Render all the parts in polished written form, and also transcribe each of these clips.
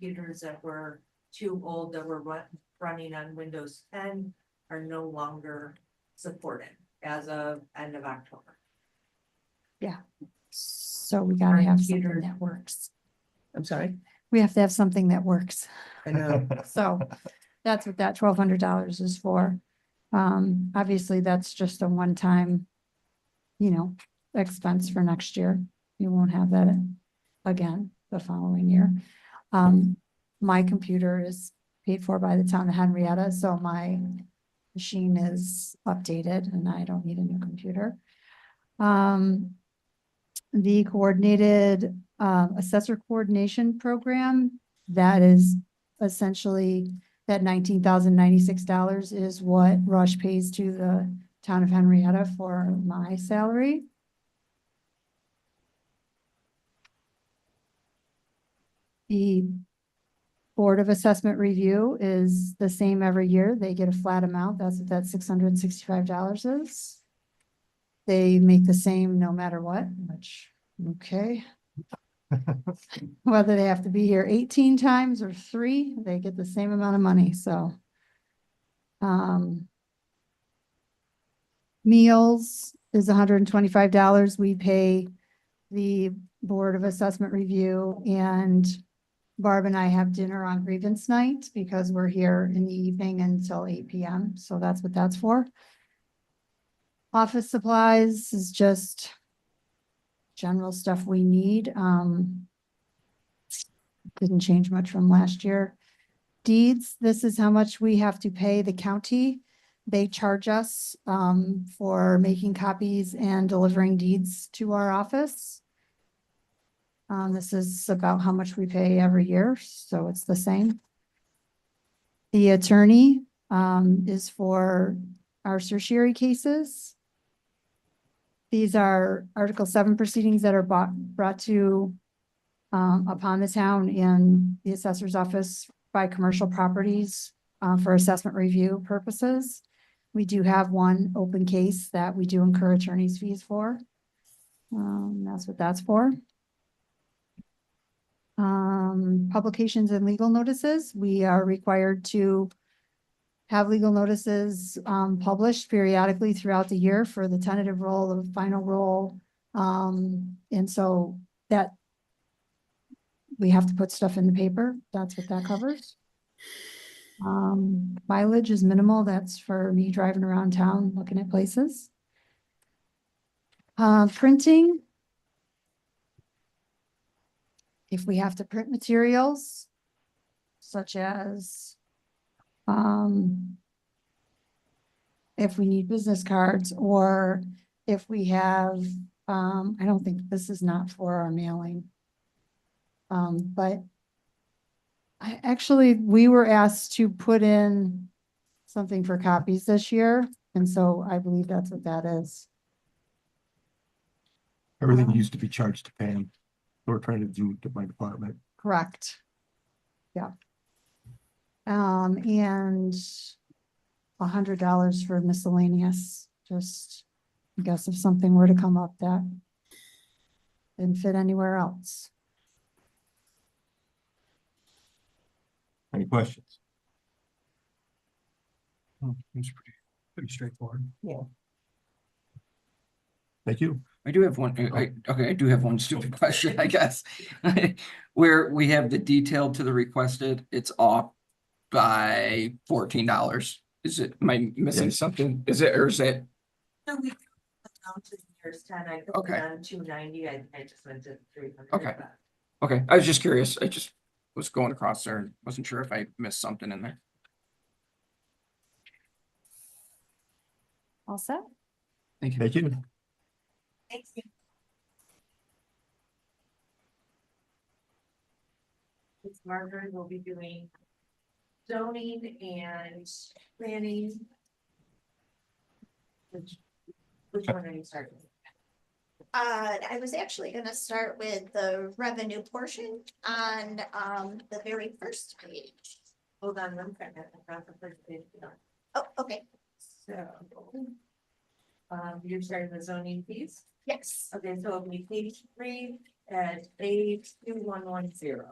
computers that were too old, that were running on Windows 10 are no longer supported as of end of October. So we gotta have something Computer. that works. I'm sorry. We have to have something that works. I know. So that's what that $1,200 is for. Obviously, that's just a one-time, expense for next year. You won't have that again the following year. My computer is paid for by the town of Henrietta, so my machine is updated and I don't need a new computer. The coordinated assessor coordination program, that is essentially that $19,096 is what Rush pays to the town of Henrietta for my salary. The Board of Assessment Review is the same every year. They get a flat amount. That's what that $665 is. They make the same no matter what, which, okay. Whether they have to be here 18 times or 3, they get the same amount of money, so. Meals is $125. We pay the Board of Assessment Review, and Barb and I have dinner on grievance night because we're here in the evening until 8 p.m. So that's what that's for. Office supplies is just general stuff we need. Didn't change much from last year. Deeds, this is how much we have to pay the county. They charge us for making copies and delivering deeds to our office. This is about how much we pay every year, so it's the same. The attorney is for our certiorari cases. These are Article 7 proceedings that are brought to upon the town and the assessor's office by commercial properties for assessment review purposes. We do have one open case that we do incur attorney's fees for. That's what that's for. Publications and legal notices. We are required to have legal notices published periodically throughout the year for the tentative roll, the final roll. And so that we have to put stuff in the paper. That's what that covers. Mileage is minimal. That's for me driving around town looking at places. Printing. If we have to print materials, such as if we need business cards, or if we have, I don't think this is not for our mailing. But we were asked to put in something for copies this year. And so I believe that's what that is. Everything used to be charged to Pam. We're trying to do to my department. Correct. Yeah. And $100 for miscellaneous, just I guess if something were to come up that didn't fit anywhere else. Any questions? It's pretty straightforward. Yeah. Thank you. I do have one, I do have one stupid question, I guess. Where we have the detail to the requested, it's off by $14. Is it, am I missing Yes. something? Is it, or is it? No, we down to years 10, I put Okay. on 290, I just went to 300. Okay. Okay, I was just curious. I just was going across there and wasn't sure if I missed something in there. All set? Thank you. Thank you. Thanks. Ms. Margaret will be doing zoning and planning. Which one are you starting? I was actually gonna start with the revenue portion on, the very first page. Hold on, one second. I got the first page done. Oh, okay, So. You're starting the zoning piece? yes. Okay, so it'll be page 3 at A2110.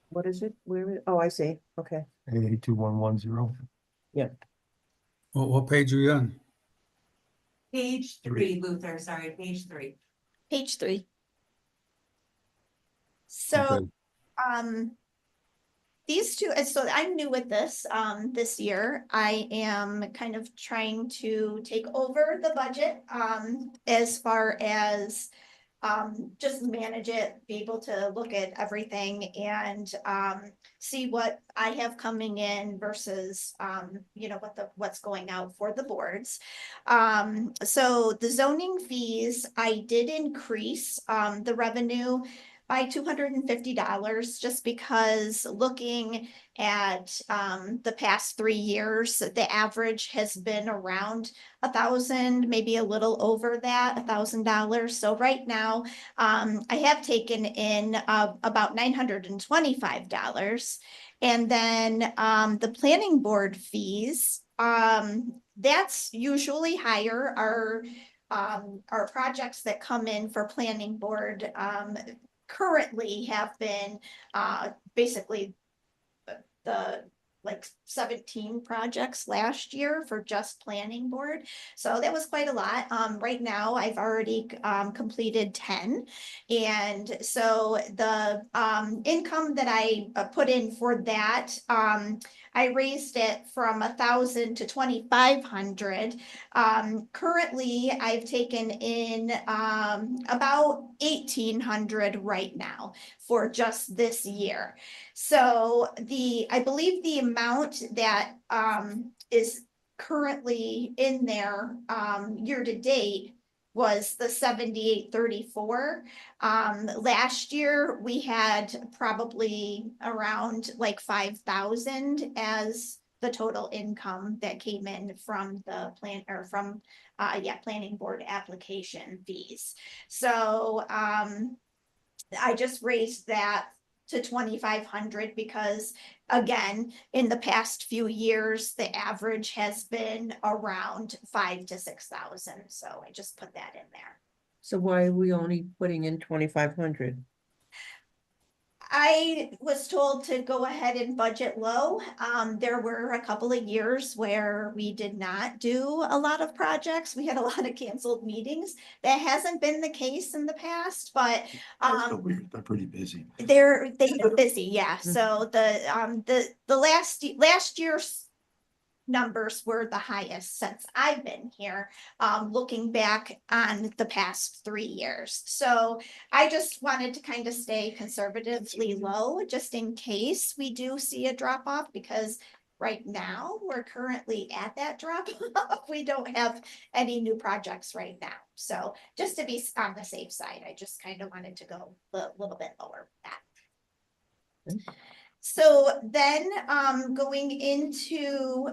What is it? Oh, I see. Okay. 82110. What page are you on? Page three, Luther, sorry, page three. Page 3. So, Okay. these two, so I'm new with this year. I am kind of trying to take over the budget, as far as just manage it, be able to look at everything and, see what I have coming in versus, what's going out for the boards. So the zoning fees, I did increase, the revenue by $250, just because looking at, the past 3 years, the average has been around 1,000, maybe a little over that, $1,000. So right now, I have taken in about $925. And then the planning board fees, that's usually higher. Our projects that come in for planning board currently have been basically the 17 projects last year for just planning board. So that was quite a lot. Right now I've already completed 10. And so the income that I put in for that, I raised it from 1,000 to 2,500. Currently I've taken in about 1,800 right now for just this year. So I believe the amount that is currently in there year to date was the 7,834. Last year we had probably around 5,000 as the total income that came in from the planning board application fees. So I just raised that to 2,500 because, again, in the past few years, the average has been around 5,000 to 6,000. So I just put that in there. So why are we only putting in 2,500? I was told to go ahead and budget low. There were a couple of years where we did not do a lot of projects. We had a lot of canceled meetings. That hasn't been the case in the past, but That's so weird. They're pretty busy. they're busy, yeah. So the last year's numbers were the highest since I've been here, looking back on the past 3 years. So I just wanted to kind of stay conservatively low, just in case we do see a drop off, because right now we're currently at that drop off. We don't have any new projects right now. So just to be on the safe side, I just kind of wanted to go a little bit lower with that. So then, going into,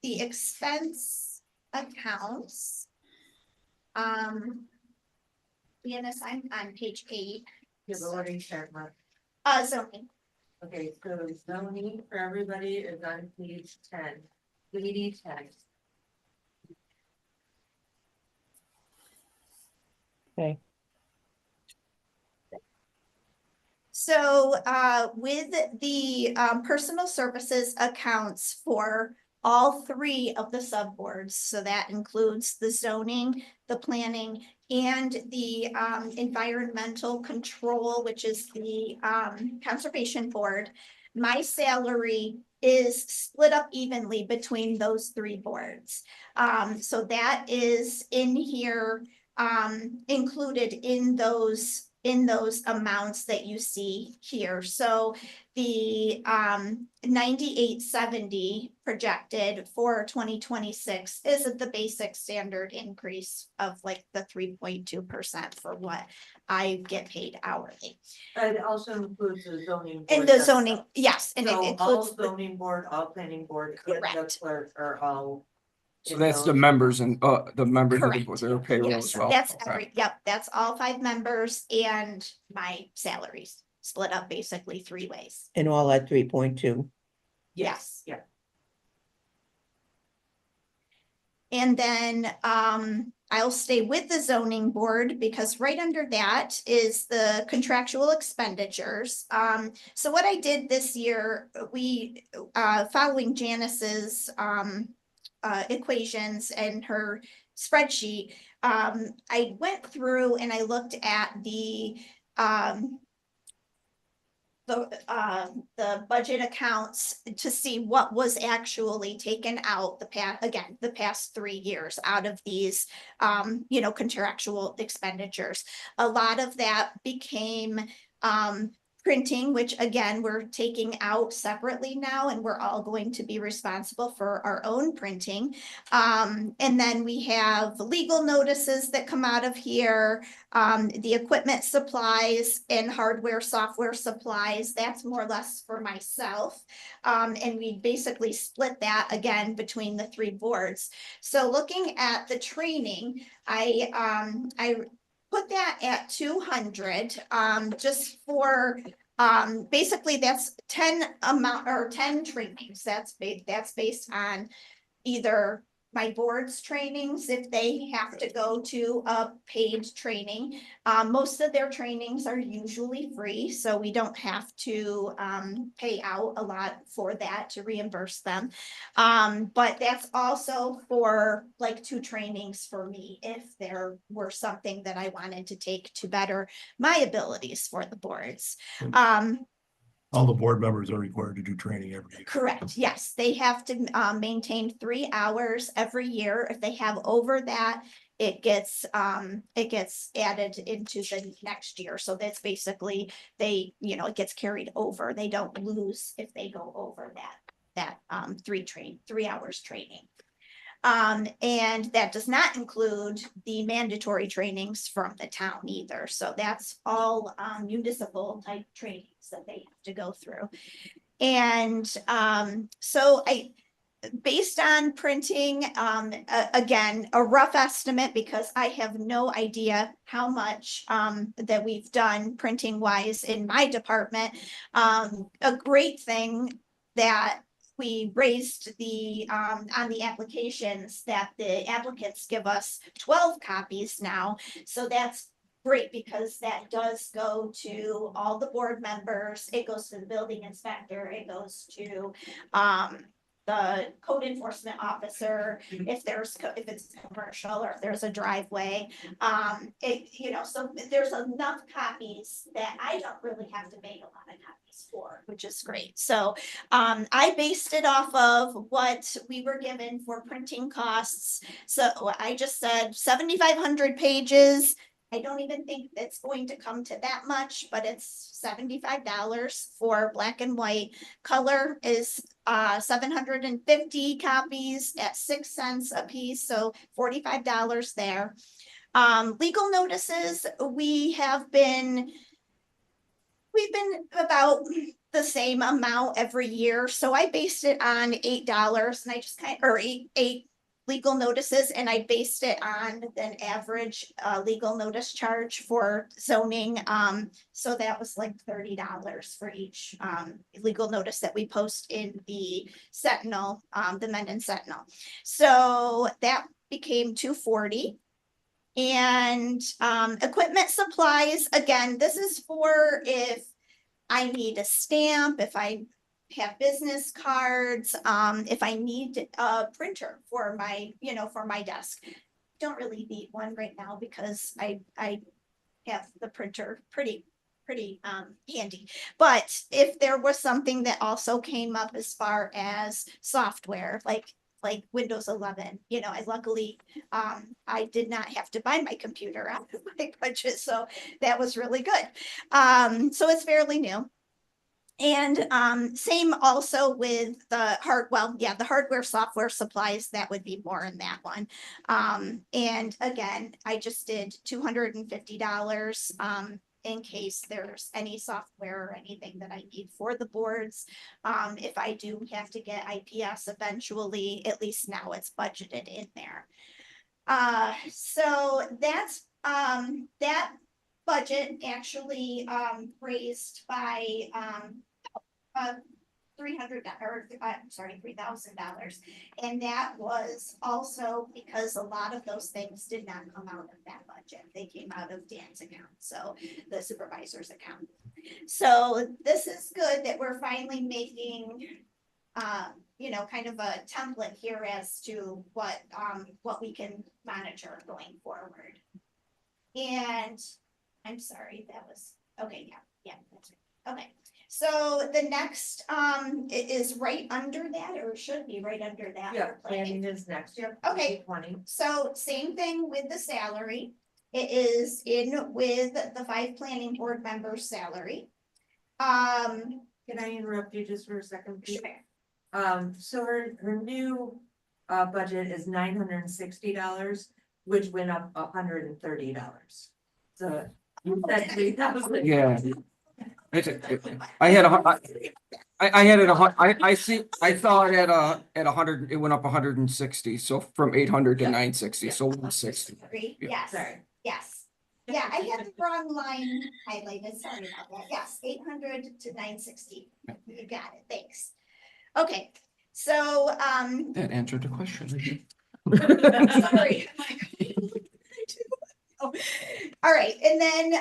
the expense accounts. Janice, I'm on page 8. Yeah, but what are you starting with? Zoning. Okay, so zoning for everybody is on page 10. 8010. Okay. So with the personal services accounts for all 3 of the subboards, so that includes the zoning, the planning, and the environmental control, which is the conservation board. My salary is split up evenly between those 3 boards. So that is in here, included in those amounts that you see here. So the 9870 projected for 2026 is the basic standard increase of the 3.2% for what I get paid hourly. It also includes the zoning. And board the that's zoning, up. yes, and it So all includes the, zoning board, all planning board, and the Correct. clerk are all. So in that's the those. members and the members of the correct. their payroll Yes, as well. that's Okay. that's all 5 members and my salaries split up basically 3 ways. And all at 3.2. Yes. Yeah. And then, I'll stay with the zoning board because right under that is the contractual expenditures. So what I did this year, following Janice's, equations and her spreadsheet, I went through and I looked at um, the budget accounts to see what was actually taken out the past 3 years out of these, contractual expenditures. A lot of that became, printing, which again, we're taking out separately now, and we're all going to be responsible for our own printing. And then we have legal notices that come out of here, the equipment supplies and hardware, software supplies, that's more or less for myself. And we basically split that again between the three boards. So looking at the training, I put that at 200, just for, basically that's 10 trainings. That's based on either my board's trainings, if they have to go to a paid training. Most of their trainings are usually free, so we don't have to, pay out a lot for that to reimburse them. But that's also for like 2 trainings for me, if there were something that I wanted to take to better my abilities for the boards. All the board members are required to do training every year. Correct, yes, they have to maintain 3 hours every year. If they have over that, it gets added into the next year. So that's basically, it gets carried over. They don't lose if they go over that 3 hours training. And that does not include the mandatory trainings from the town either. So that's all municipal type trainings that they have to go through. And so based on printing, again, a rough estimate, because I have no idea how much that we've done printing wise in my department. A great thing that we raised on the applications, that the applicants give us 12 copies now. So that's great, because that does go to all the board members. It goes to the building inspector. It goes to the code enforcement officer, if it's commercial or if there's a driveway. So there's enough copies that I don't really have to make a lot of copies for, which is great. So I based it off of what we were given for printing costs. So I just said 7,500 pages. I don't even think it's going to come to that much, but it's $75 for black and white. Color is 750 copies at 6 cents a piece, so $45 there. Legal notices, we've been about the same amount every year, so I based it on $8, and I just eight legal notices, and I based it on an average legal notice charge for zoning. So that was like $30 for each legal notice that we post in the Sentinel, the Mendon Sentinel. So that became $240. And equipment supplies, again, this is for if I need a stamp, if I have business cards, if I need a printer for my desk. Don't really need one right now because I have the printer pretty handy. But if there was something that also came up as far as software, like Windows 11, I luckily, I did not have to buy my computer out of my budget, so that was really good. So it's fairly new. And same also with the the hardware, software supplies, that would be more in that one. And again, I just did $250 in case there's any software or anything that I need for the boards. If I do have to get IPS eventually, at least now it's budgeted in there. So that's that budget actually raised by $3,000. And that was also because a lot of those things did not come out of that budget. They came out of Dan's account, so the supervisor's account. So this is good that we're finally making, kind of a template here as to what we can monitor going forward. And I'm sorry, that was, okay, yeah, that's right. Okay, so the next, is right under that, or should be right under that. Yeah, for planning. planning is next year. Okay. 20. So same thing with the salary. It is in with the 5 planning board members' salary. Can I interrupt you just for a second? Pete? Sure. So her new budget is $960, which went up $130. So you said 3,000. Yeah. I had I had it I saw it at 100, it went up 160, so from 800 to Yeah. 960, so 160. Sorry, Yeah. yes, Sorry. yes. Yeah, I had the wrong line highlighted, sorry about that. Yes, 800 to 960. You got it, thanks. Okay, so, That answered the question. sorry. All right, and then,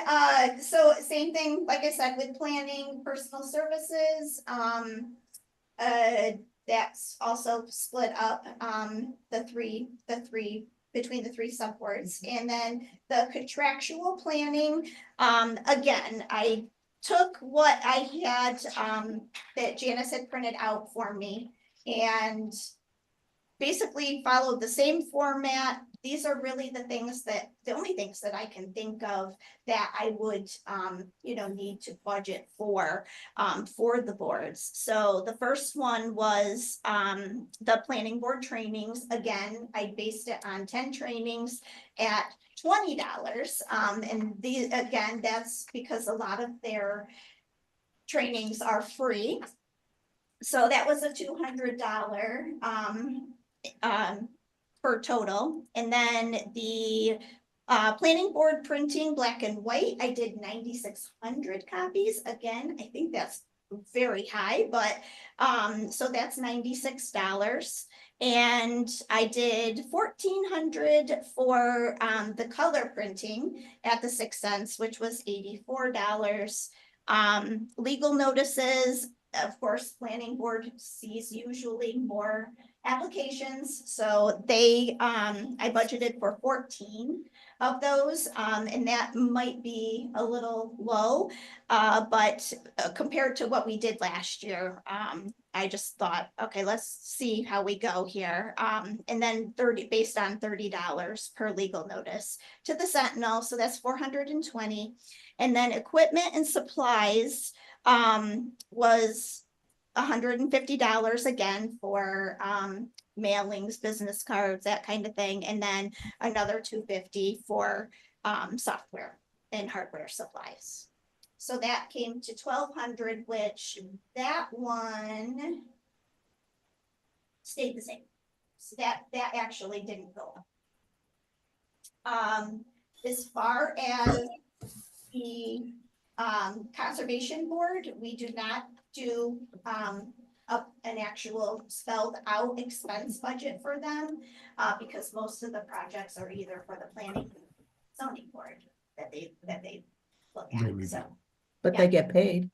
so same thing, like I said, with planning, personal services, that's also split up, between the three subboards. And then the contractual planning, again, I took what I had, that Janice had printed out for me and basically followed the same format. These are really the only things that I can think of that I would, need to budget for the boards. So the first one was, the planning board trainings. Again, I based it on 10 trainings at $20. And again, that's because a lot of their trainings are free. So that was a $200, per total. And then the planning board printing black and white, I did 9,600 copies. Again, I think that's very high, but so that's $96. And I did 1,400 for the color printing at the 6 cents, which was $84. Legal notices, of course, planning board sees usually more applications, so I budgeted for 14 of those, and that might be a little low, but compared to what we did last year, I just thought, okay, let's see how we go here, and then based on $30 per legal notice to the Sentinel, so that's 420, and then equipment and supplies was $150 again for mailings, business cards, that kind of thing, and then another $250 for software and hardware supplies. So that came to 1,200, which that one stayed the same. So that actually didn't go up. As far as the conservation board, we do not do an actual spelled out expense budget for them, because most of the projects are either for the planning zoning board that they look They at, review. so But they get paid.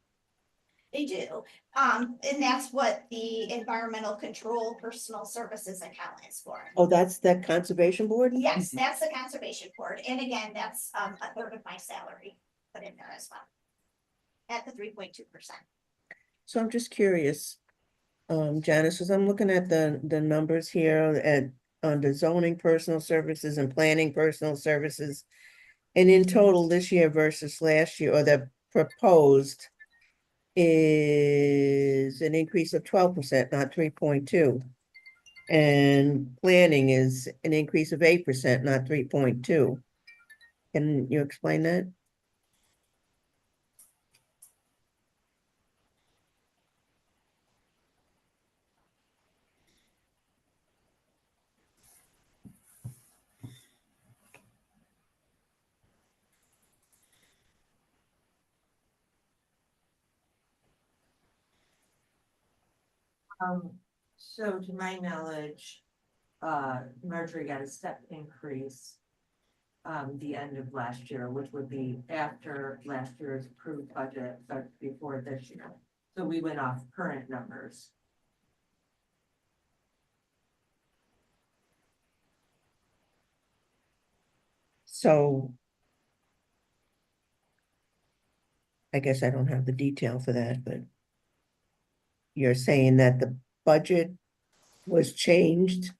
they do. And that's what the environmental control personal services account is for. Oh, that's that conservation board? Yes, that's the conservation board, and again, that's a third of my salary put in there as well. At the 3.2%. So I'm just curious, Janice, as I'm looking at the numbers here under zoning personal services and planning personal services. And in total this year versus last year, or the proposed is an increase of 12%, not 3.2. And planning is an increase of 8%, not 3.2. Can you explain that? So to my knowledge, Marjorie got a step increase. The end of last year, which would be after last year's approved budget, but before this year. So we went off current numbers. So I guess I don't have the detail for that, but you're saying that the budget was changed?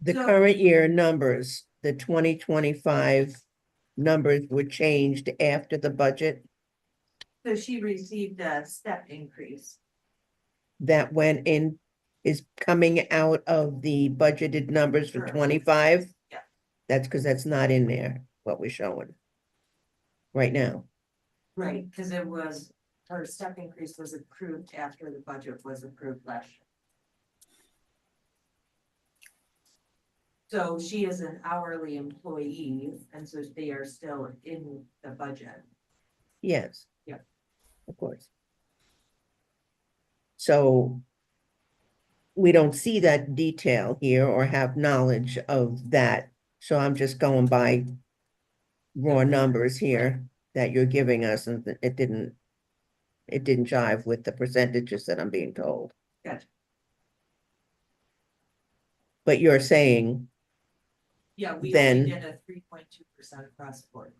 The So- current year numbers, the 2025 numbers were changed after the budget So she received a step increase. that went in, is coming out of the budgeted numbers for Correct. 25? Yeah. That's because that's not in there, what we're showing right now. Right, because it was, her step increase was approved after the budget was approved last year. So she is an hourly employee, and so they are still in the budget. Yes. Yeah. Of course. So we don't see that detail here or have knowledge of that. So I'm just going by raw numbers here that you're giving us, and it didn't jive with the percentages that I'm being told. Gotcha. But you're saying, Yeah, we Then- only did a 3.2% across the board.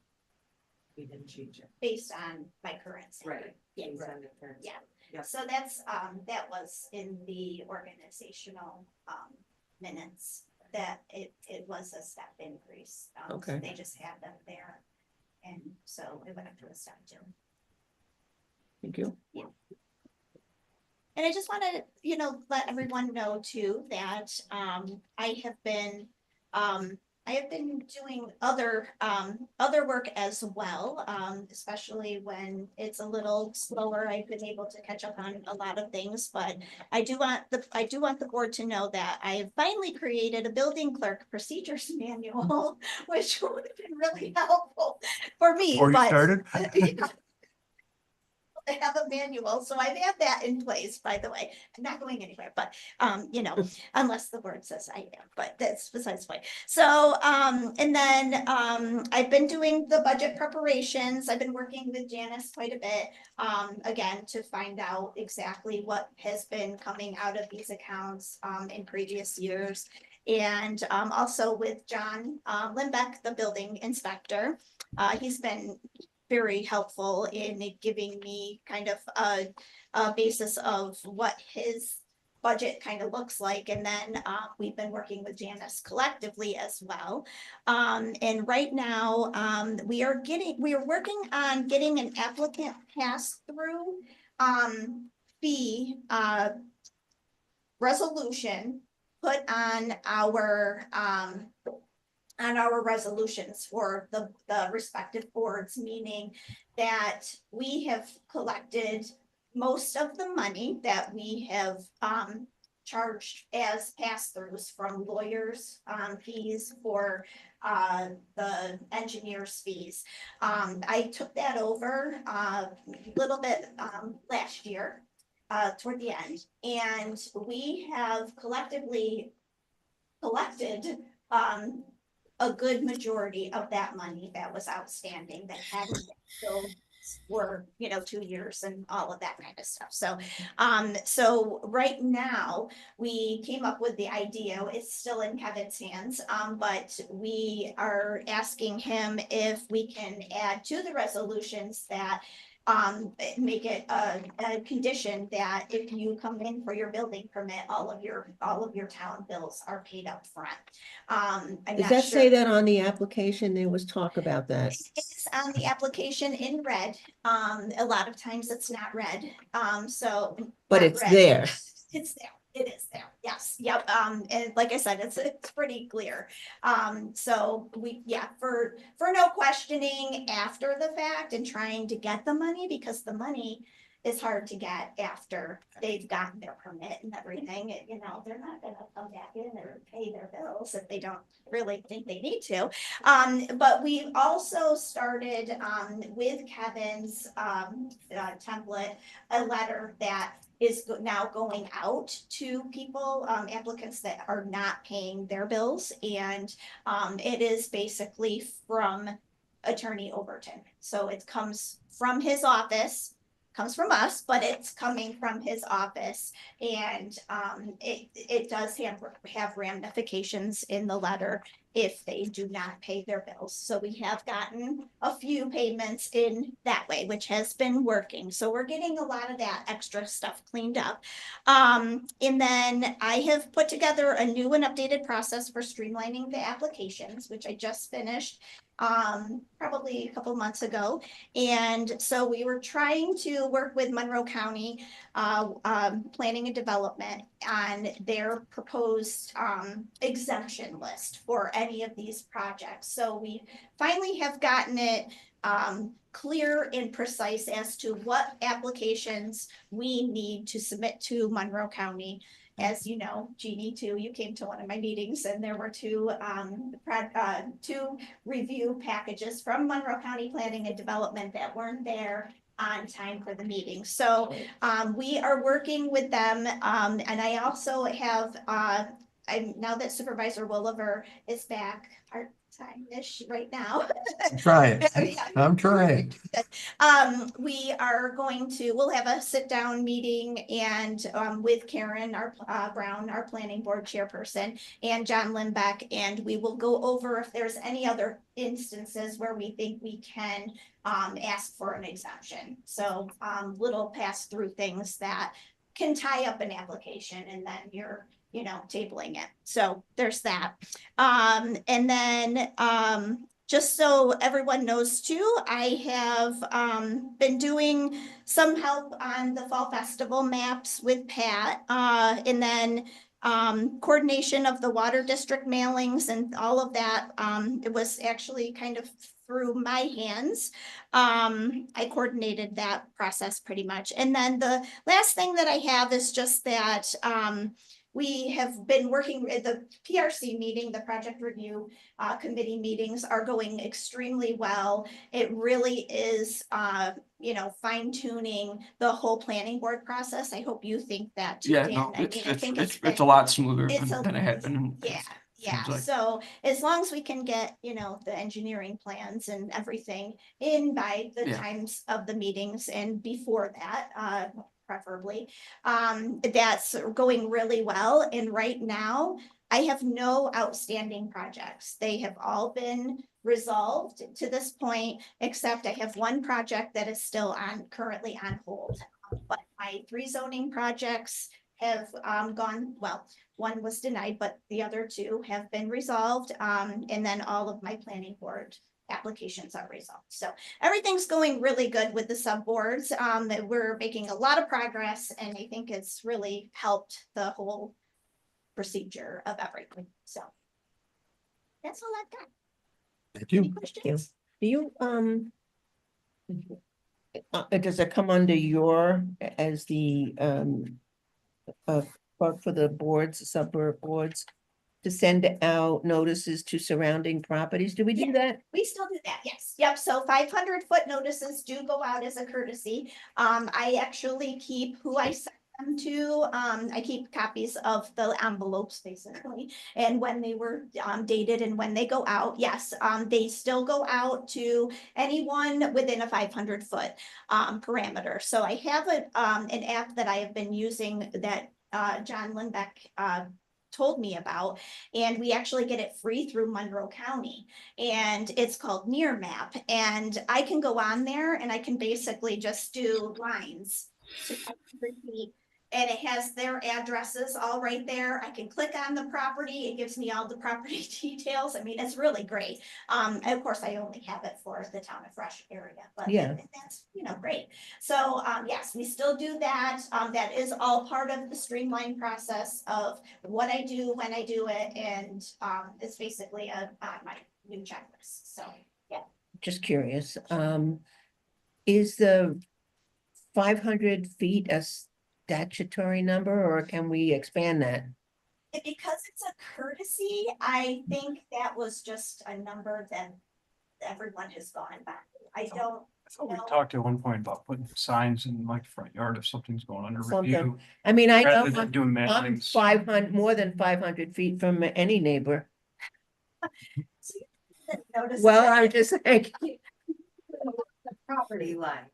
We didn't change it. Based on my current salary. Right. Yeah. Based on the current- Yeah. Yeah. So that's, that was in the organizational, minutes, that it was a step increase. So Okay. They just had them there. And so it went up to a step two. thank you. And I just want to, let everyone know too, that, I have been doing other work as well, especially when it's a little slower. I've been able to catch up on a lot of things, but I do want the board to know that I finally created a building clerk procedures manual, which would have been really helpful for me. Before you but- started? I have a manual, so I've had that in place, by the way. I'm not going anywhere, but, unless the word says I am, but that's besides the point. So, and then, I've been doing the budget preparations. I've been working with Janice quite a bit, again, to find out exactly what has been coming out of these accounts, in previous years. And, also with John, Limbeck, the building inspector. He's been very helpful in giving me kind of a basis of what his budget kind of looks like. And then we've been working with Janice collectively as well. And right now we are working on getting an applicant pass-through fee resolution put on our resolutions for the respective boards, meaning that we have collected most of the money that we have charged as pass-throughs from lawyers' fees for the engineers' fees. I took that over a little bit last year toward the end, and we have collectively collected a good majority of that money that was outstanding that hadn't been filled for 2 years and all of that kind of stuff. So right now we came up with the idea. It's still in Kevin's hands, but we are asking him if we can add to the resolutions that make it a condition that if you come in for your building permit, all of your town bills are paid up front. I'm Does not that say sure. that on the application? There was talk about that. It's on the application in red. A lot of times it's not red. So. But not it's red. there. It's there. It is there. Yes. Yep. And like I said, it's pretty clear. So for no questioning after the fact and trying to get the money, because the money is hard to get after they've gotten their permit and everything. You know, they're not gonna come back in and pay their bills if they don't really think they need to. But we also started, with Kevin's, template, a letter that is now going out to people, applicants that are not paying their bills. And, it is basically from Attorney Overton. So it comes from his office, comes from us, but it's coming from his office. And it does have ramifications in the letter if they do not pay their bills. So we have gotten a few payments in that way, which has been working. So we're getting a lot of that extra stuff cleaned up. And then I have put together a new and updated process for streamlining the applications, which I just finished probably a couple months ago. And so we were trying to work with Monroe County Planning and Development on their proposed exemption list for any of these projects. So we finally have gotten it clear and precise as to what applications we need to submit to Monroe County. As you know, Jeannie too, you came to one of my meetings and there were two review packages from Monroe County Planning and Development that weren't there on time for the meeting. So we are working with them. And I also have, now that Supervisor Williver is back part-time-ish right now. I'm trying. Yeah. I'm trying. We'll have a sit-down meeting and with Karen, our Brown, our planning board chairperson, and John Lindbeck, and we will go over if there's any other instances where we think we can ask for an exemption. So little pass-through things that can tie up an application and then you're, you know, tabling it. So there's that. And then just so everyone knows too, I have been doing some help on the Fall Festival maps with Pat. And then coordination of the water district mailings and all of that. It was actually kind of through my hands. I coordinated that process pretty much. And then the last thing that I have is just that we have been working at the PRC meeting, the project review committee meetings are going extremely well. It really is, you know, fine tuning the whole planning board process. I hope you think that too, Yeah, Dan. no, I mean, I think it's been- a lot smoother it's a- than it had been. Yeah. Yeah, Seems like. so as long as we can get, you know, the engineering plans and everything in by the Yeah. times of the meetings and before that, preferably, that's going really well. And right now, I have no outstanding projects. They have all been resolved to this point, except I have one project that is still currently on hold. But my 3 zoning projects have gone, well, one was denied, but the other 2 have been resolved. And then all of my planning board applications are resolved. So everything's going really good with the subboards. That we're making a lot of progress and I think it's really helped the whole procedure of everything. So that's all I've got. Thank Any you. questions? Do you, does it come under your, as the, clerk for the boards, suburb boards, to send out notices to surrounding properties? Do we do that? We still do that, yes. Yep, so 500-foot notices do go out as a courtesy. I actually keep who I send them to. I keep copies of the envelopes basically, and when they were dated and when they go out, yes, they still go out to anyone within a 500-foot parameter. So I have an app that I have been using that John Lindbeck told me about, and we actually get it free through Monroe County, and it's called Near Map, and I can go on there and I can basically just do lines to 500 feet, and it has their addresses all right there. I can click on the property. It gives me all the property details. I mean, it's really great. Of course, I only have it for the town of Fresh area, but Yeah. that's, you know, great. So, yes, we still do that. That is all part of the streamlined process of what I do, when I do it, and it's basically my new checklist. So, yeah. Just curious, is the 500 feet a statutory number, or can we expand that? Because it's a courtesy, I think that was just a number that everyone has gone by. I don't, I thought we No. talked at one point about putting signs in like the front yard if something's going under Something. review. I mean, I know Rather than I'm doing I'm mailings. 500, more than 500 feet from any neighbor. notice. Well, I was just saying, The property line.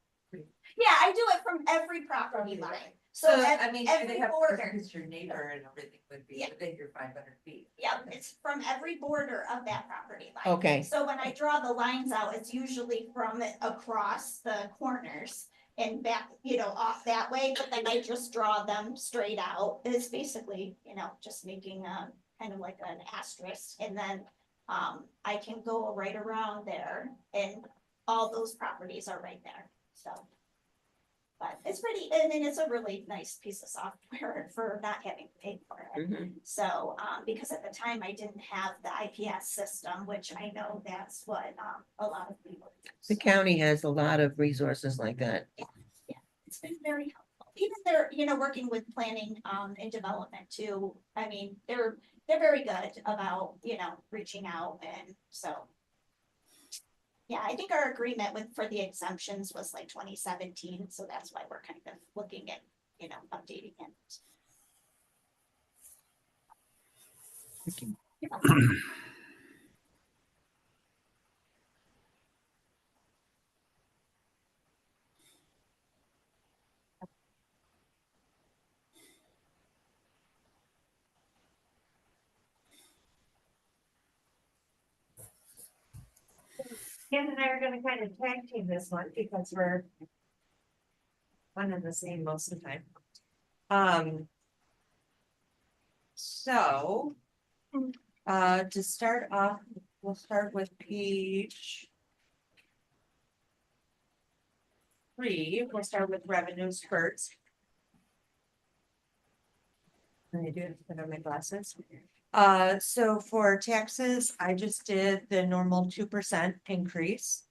Yeah, I do it from every property line. So So, at I mean, every they have, border, because your neighbor and everything would be Yeah. within your 500 feet. yeah, it's from every border of that property line. okay, So when I draw the lines out, it's usually from across the corners and back, off that way, but then I just draw them straight out. It's basically, just making a kind of like an asterisk, and then I can go right around there, and all those properties are right there, so. But it's pretty, I mean, it's a really nice piece of software for not having to pay for it. mhm. So, because at the time I didn't have the IPS system, which I know that's what, a lot of people use. The county has a lot of resources like that. It's been very helpful. Even they're, working with planning, and development too. I mean, they're very good about, reaching out, and so. Yeah, I think our agreement for the exemptions was like 2017, so that's why we're kind of looking at, updating it. Ken and I are gonna kind of tag team this one because we're one and the same most of the time. So, to start off, we'll start with page 3. We'll start with revenues first. I do have to put on my glasses. So for taxes, I just did the normal 2% increase.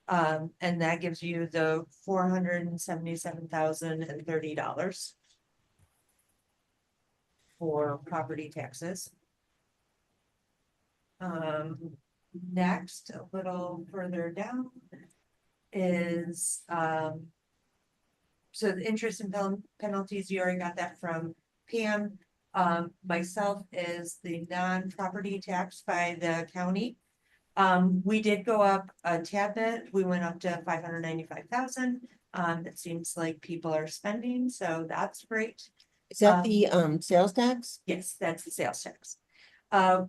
And that gives you the $477,030 for property taxes. Next, a little further down is, so the interest and penalties, you already got that from Pam. Myself is the non-property tax by the county. We did go up a tad bit. We went up to 595,000. It seems like people are spending, so that's great. Is that the sales tax? Yes, that's the sales tax.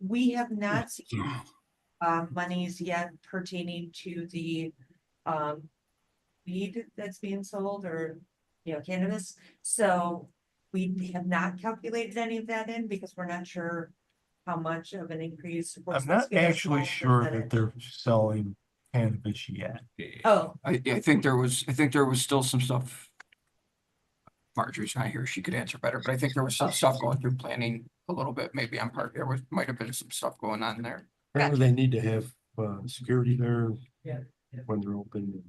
We have not seen monies yet pertaining to the weed that's being sold, or cannabis. So we have not calculated any of that in because we're not sure how much of an increase. we're I'm supposed not to get a actually small sure that percentage. they're selling cannabis yet. Oh, I think there was still some stuff. Marjorie's not here, she could answer better, but I think there was some stuff going through planning a little bit, maybe on part, might have been some stuff going on there. Apparently they need to have security there. Yeah. When they're open.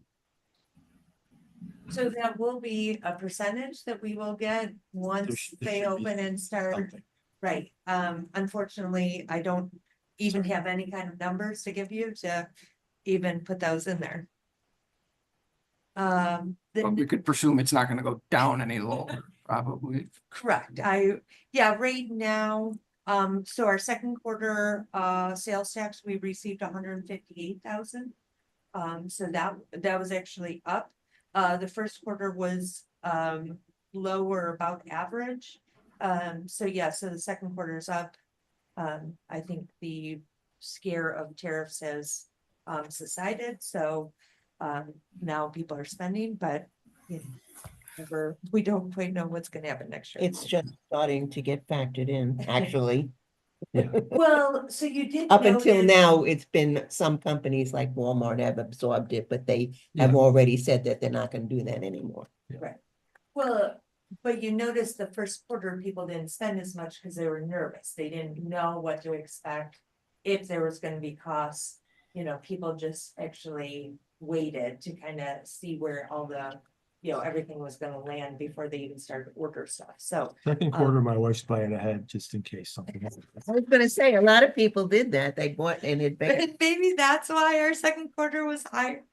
so that will be a percentage that we will get once There they should be open and start. Something. Right, unfortunately, I don't even have any kind of numbers to give you to even put those in there. But we The, could presume it's not gonna go down any lower, probably. correct, right now, so our second quarter, sales tax, we received 158,000. So that was actually up. The first quarter was, lower, about average. So the second quarter is up. I think the scare of tariffs has subsided, so now people are spending, but we don't quite know what's gonna happen next year. It's just starting to get factored in, actually. Well, so you did. Up until notice- now, it's been some companies like Walmart have absorbed it, but they have Yeah. already said that they're not gonna do that anymore. Well, but you noticed the first quarter, people didn't spend as much because they were nervous. They didn't know what to expect. If there was gonna be costs, people just actually waited to kind of see where all the you know, everything was gonna land before they even started to order stuff, so. Second quarter, my wife's buying ahead just in case something. happens. I was gonna say, a lot of people did that. They bought in advance. But maybe that's why our second quarter was higher.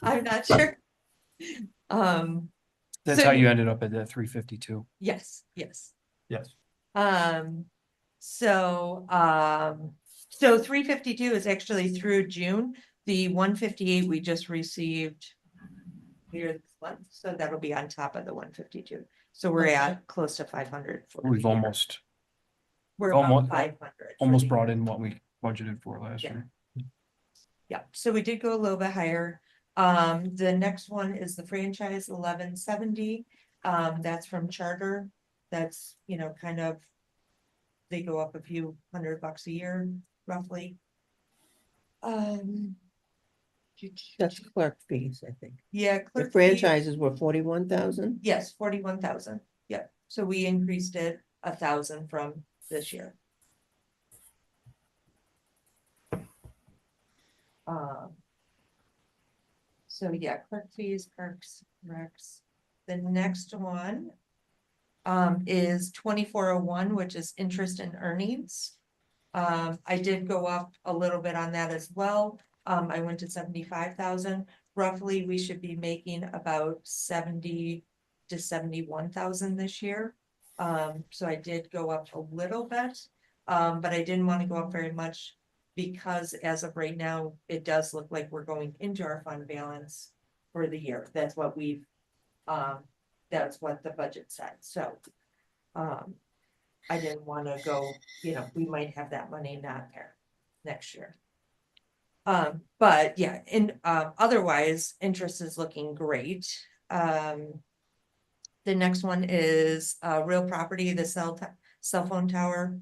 I'm not sure. That's So how you you- ended up at that 352. Yes, yes. Yes, So 352 is actually through June. The 158 we just received here this month, so that'll be on top of the 152. So we're at close to 500. for the We've year. almost We're about almost- 500. for almost the brought year. in what we budgeted for last Yeah. year. Yeah, so we did go a little bit higher. The next one is the franchise 1170. That's from Charter. That's, you know, kind of. They go up a few $100 a year, roughly. That's clerk fees, I think. Yeah. The clerk fee- franchises were 41,000. Yes, 41,000. Yeah, so we increased it 1,000 from this year. So yeah, clerk fees, perks, recs. The next one is 2401, which is interest and earnings. I did go up a little bit on that as well. I went to 75,000. Roughly, we should be making about 70 to 71,000 this year. So I did go up a little bit, but I didn't want to go up very much because as of right now, it does look like we're going into our fund balance for the year. That's what that's what the budget said. So, I didn't want to go, you know, we might have that money not there next year. But yeah, otherwise, interest is looking great. The next one is real property, the cell phone tower.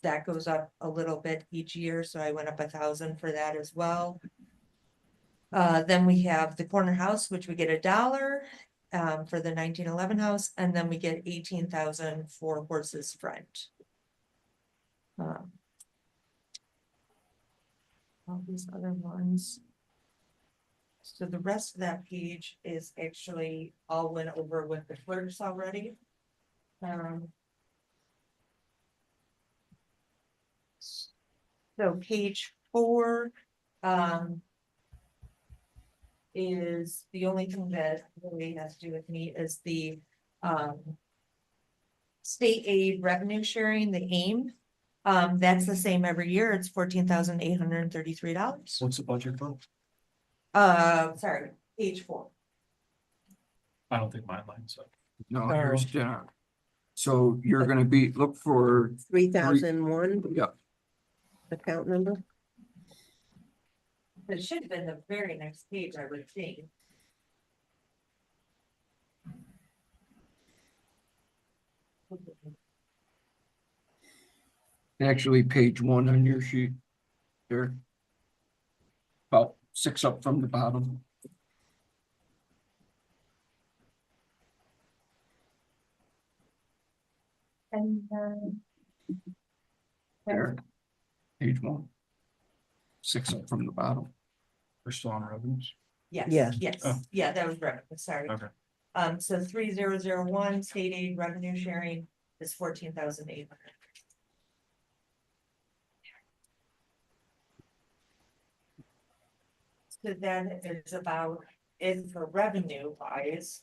That goes up a little bit each year, so I went up 1,000 for that as well. Then we have the corner house, which we get $1 for the 1911 house, and then we get 18,000 for Horses Front. All these other ones. So the rest of that page is actually all went over with the clerks already. So page 4, is the only thing that really has to do with me is the, state aid revenue sharing, the AIM. That's the same every year. It's $14,833. What's the budget for? Sorry, page 4. I don't think my line's up. No, here's Jenna. So you're gonna look for, 3,001 yeah, account number. It should have been the very next page, I would think. actually page 1 on your sheet. There. About 6 up from the bottom. And There. Page 1. 6 up from the bottom. We're still on revenues. yes, Yeah. yes, Oh. yeah, that was right, sorry. Okay. So 3001 state aid revenue sharing is 14,800. So then it's about, is for revenue wise,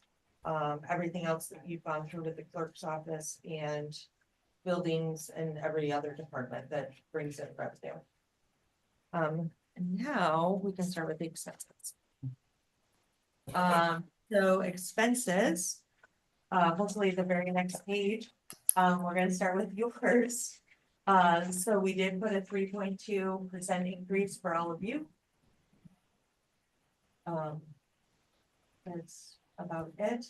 everything else that you've gone through with the clerk's office and buildings and every other department that brings in revenue. And now we can start with the expenses. So expenses, hopefully the very next page, we're gonna start with yours. So we did put a 3.2% increase for all of you. That's about it.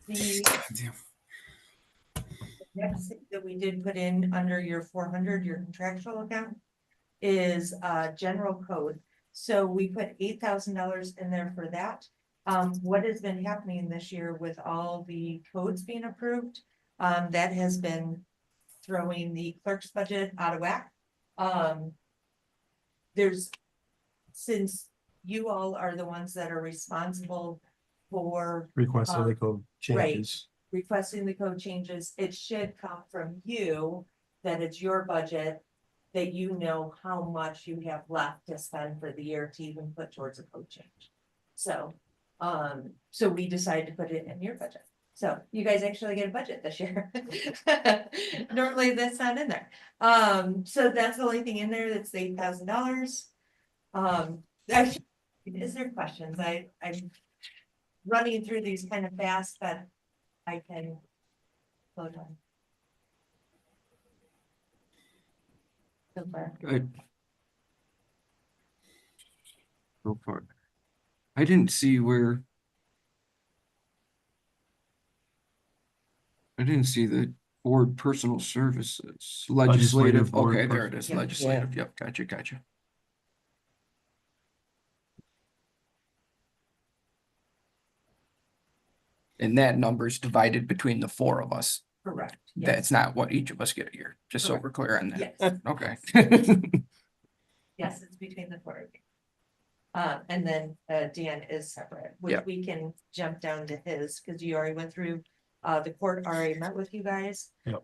The next thing that we did put in under your 400, your contractual account, is general code. So we put $8,000 in there for that. What has been happening this year with all the codes being approved, that has been throwing the clerk's budget out of whack. Since you all are the ones that are responsible for Requested the code changes. requesting the code changes, it should come from you, that it's your budget, that you know how much you have left to spend for the year to even put towards a code change. So, so we decided to put it in your budget. So you guys actually get a budget this year. Normally that's not in there. So that's the only thing in there that's $8,000. Is there questions? I'm running through these kind of fast, but I can slow down. So far. Good. So far. I didn't see where. I didn't see the board personal services legislative. Legislative board Okay, there it is. Yeah. Legislative. Yep, gotcha. And that number is divided between the four of us. Correct. That's not what each of us get a year, just so Correct. we're clear on that. Yes, Okay. yes, it's between the four of you. And then Dan is separate, which Yep. we can jump down to his, because you already went through, the court already met with you guys. Yep.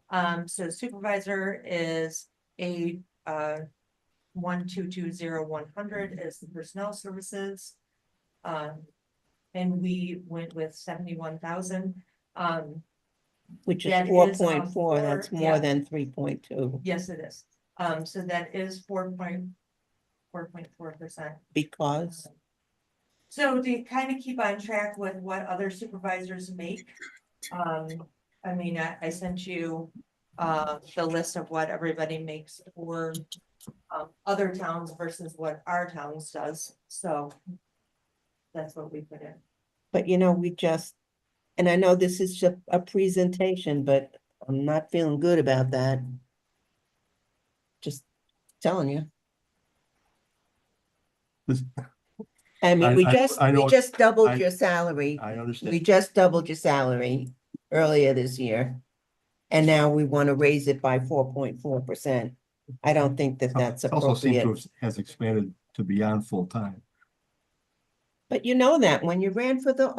So supervisor is a 1220100 is the personnel services. And we went with 71,000. Which is That is 4.4, that's for- more yeah. than 3.2, Yes, it is. So that is 4.4%. because, So to kind of keep on track with what other supervisors make, I mean, I sent you the list of what everybody makes for other towns versus what our towns does, so that's what we put in. but we just, and I know this is just a presentation, but I'm not feeling good about that. Just telling you. This- I mean, we I know- just doubled I- your salary. I We understand. just doubled your salary earlier this year. And now we want to raise it by 4.4%. I don't think that that's It also seems to appropriate. has expanded to beyond full time. But you know that when you ran for the,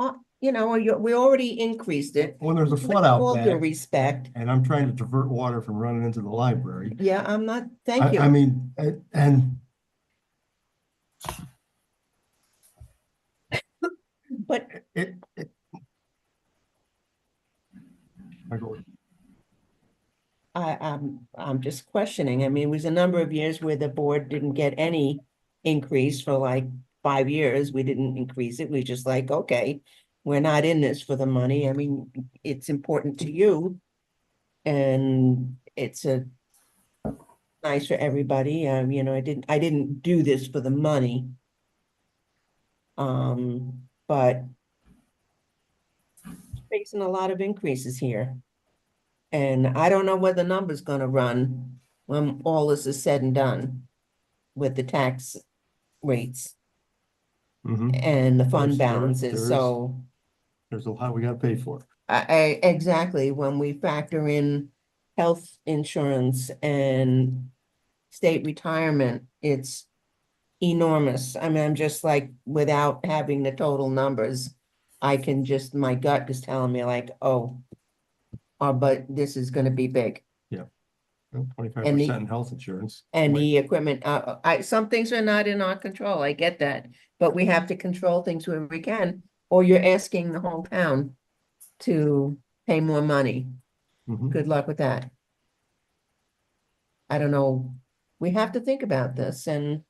we already increased it. When there's a With flood out all due back respect, and I'm trying to divert water from running into the library. yeah, I'm not, thank I you. mean, and But it. I go, I'm just questioning. I mean, it was a number of years where the board didn't get any increase for like 5 years. We didn't increase it. We just like, okay, we're not in this for the money. I mean, it's important to you. And it's nice for everybody. I didn't do this for the money. But facing a lot of increases here. And I don't know where the number's gonna run when all this is said and done with the tax rates mhm, and the fund There- balances, there's- so there's a lot we gotta pay for. exactly, when we factor in health insurance and state retirement, it's enormous. I mean, I'm just like, without having the total numbers, I can just, my gut is telling me like, oh, but this is gonna be big. 25% in health insurance. And Might- the equipment, some things are not in our control, I get that, but we have to control things where we can, or you're asking the whole town to pay more money. Mhm. Good luck with that. I don't know, we have to think about this and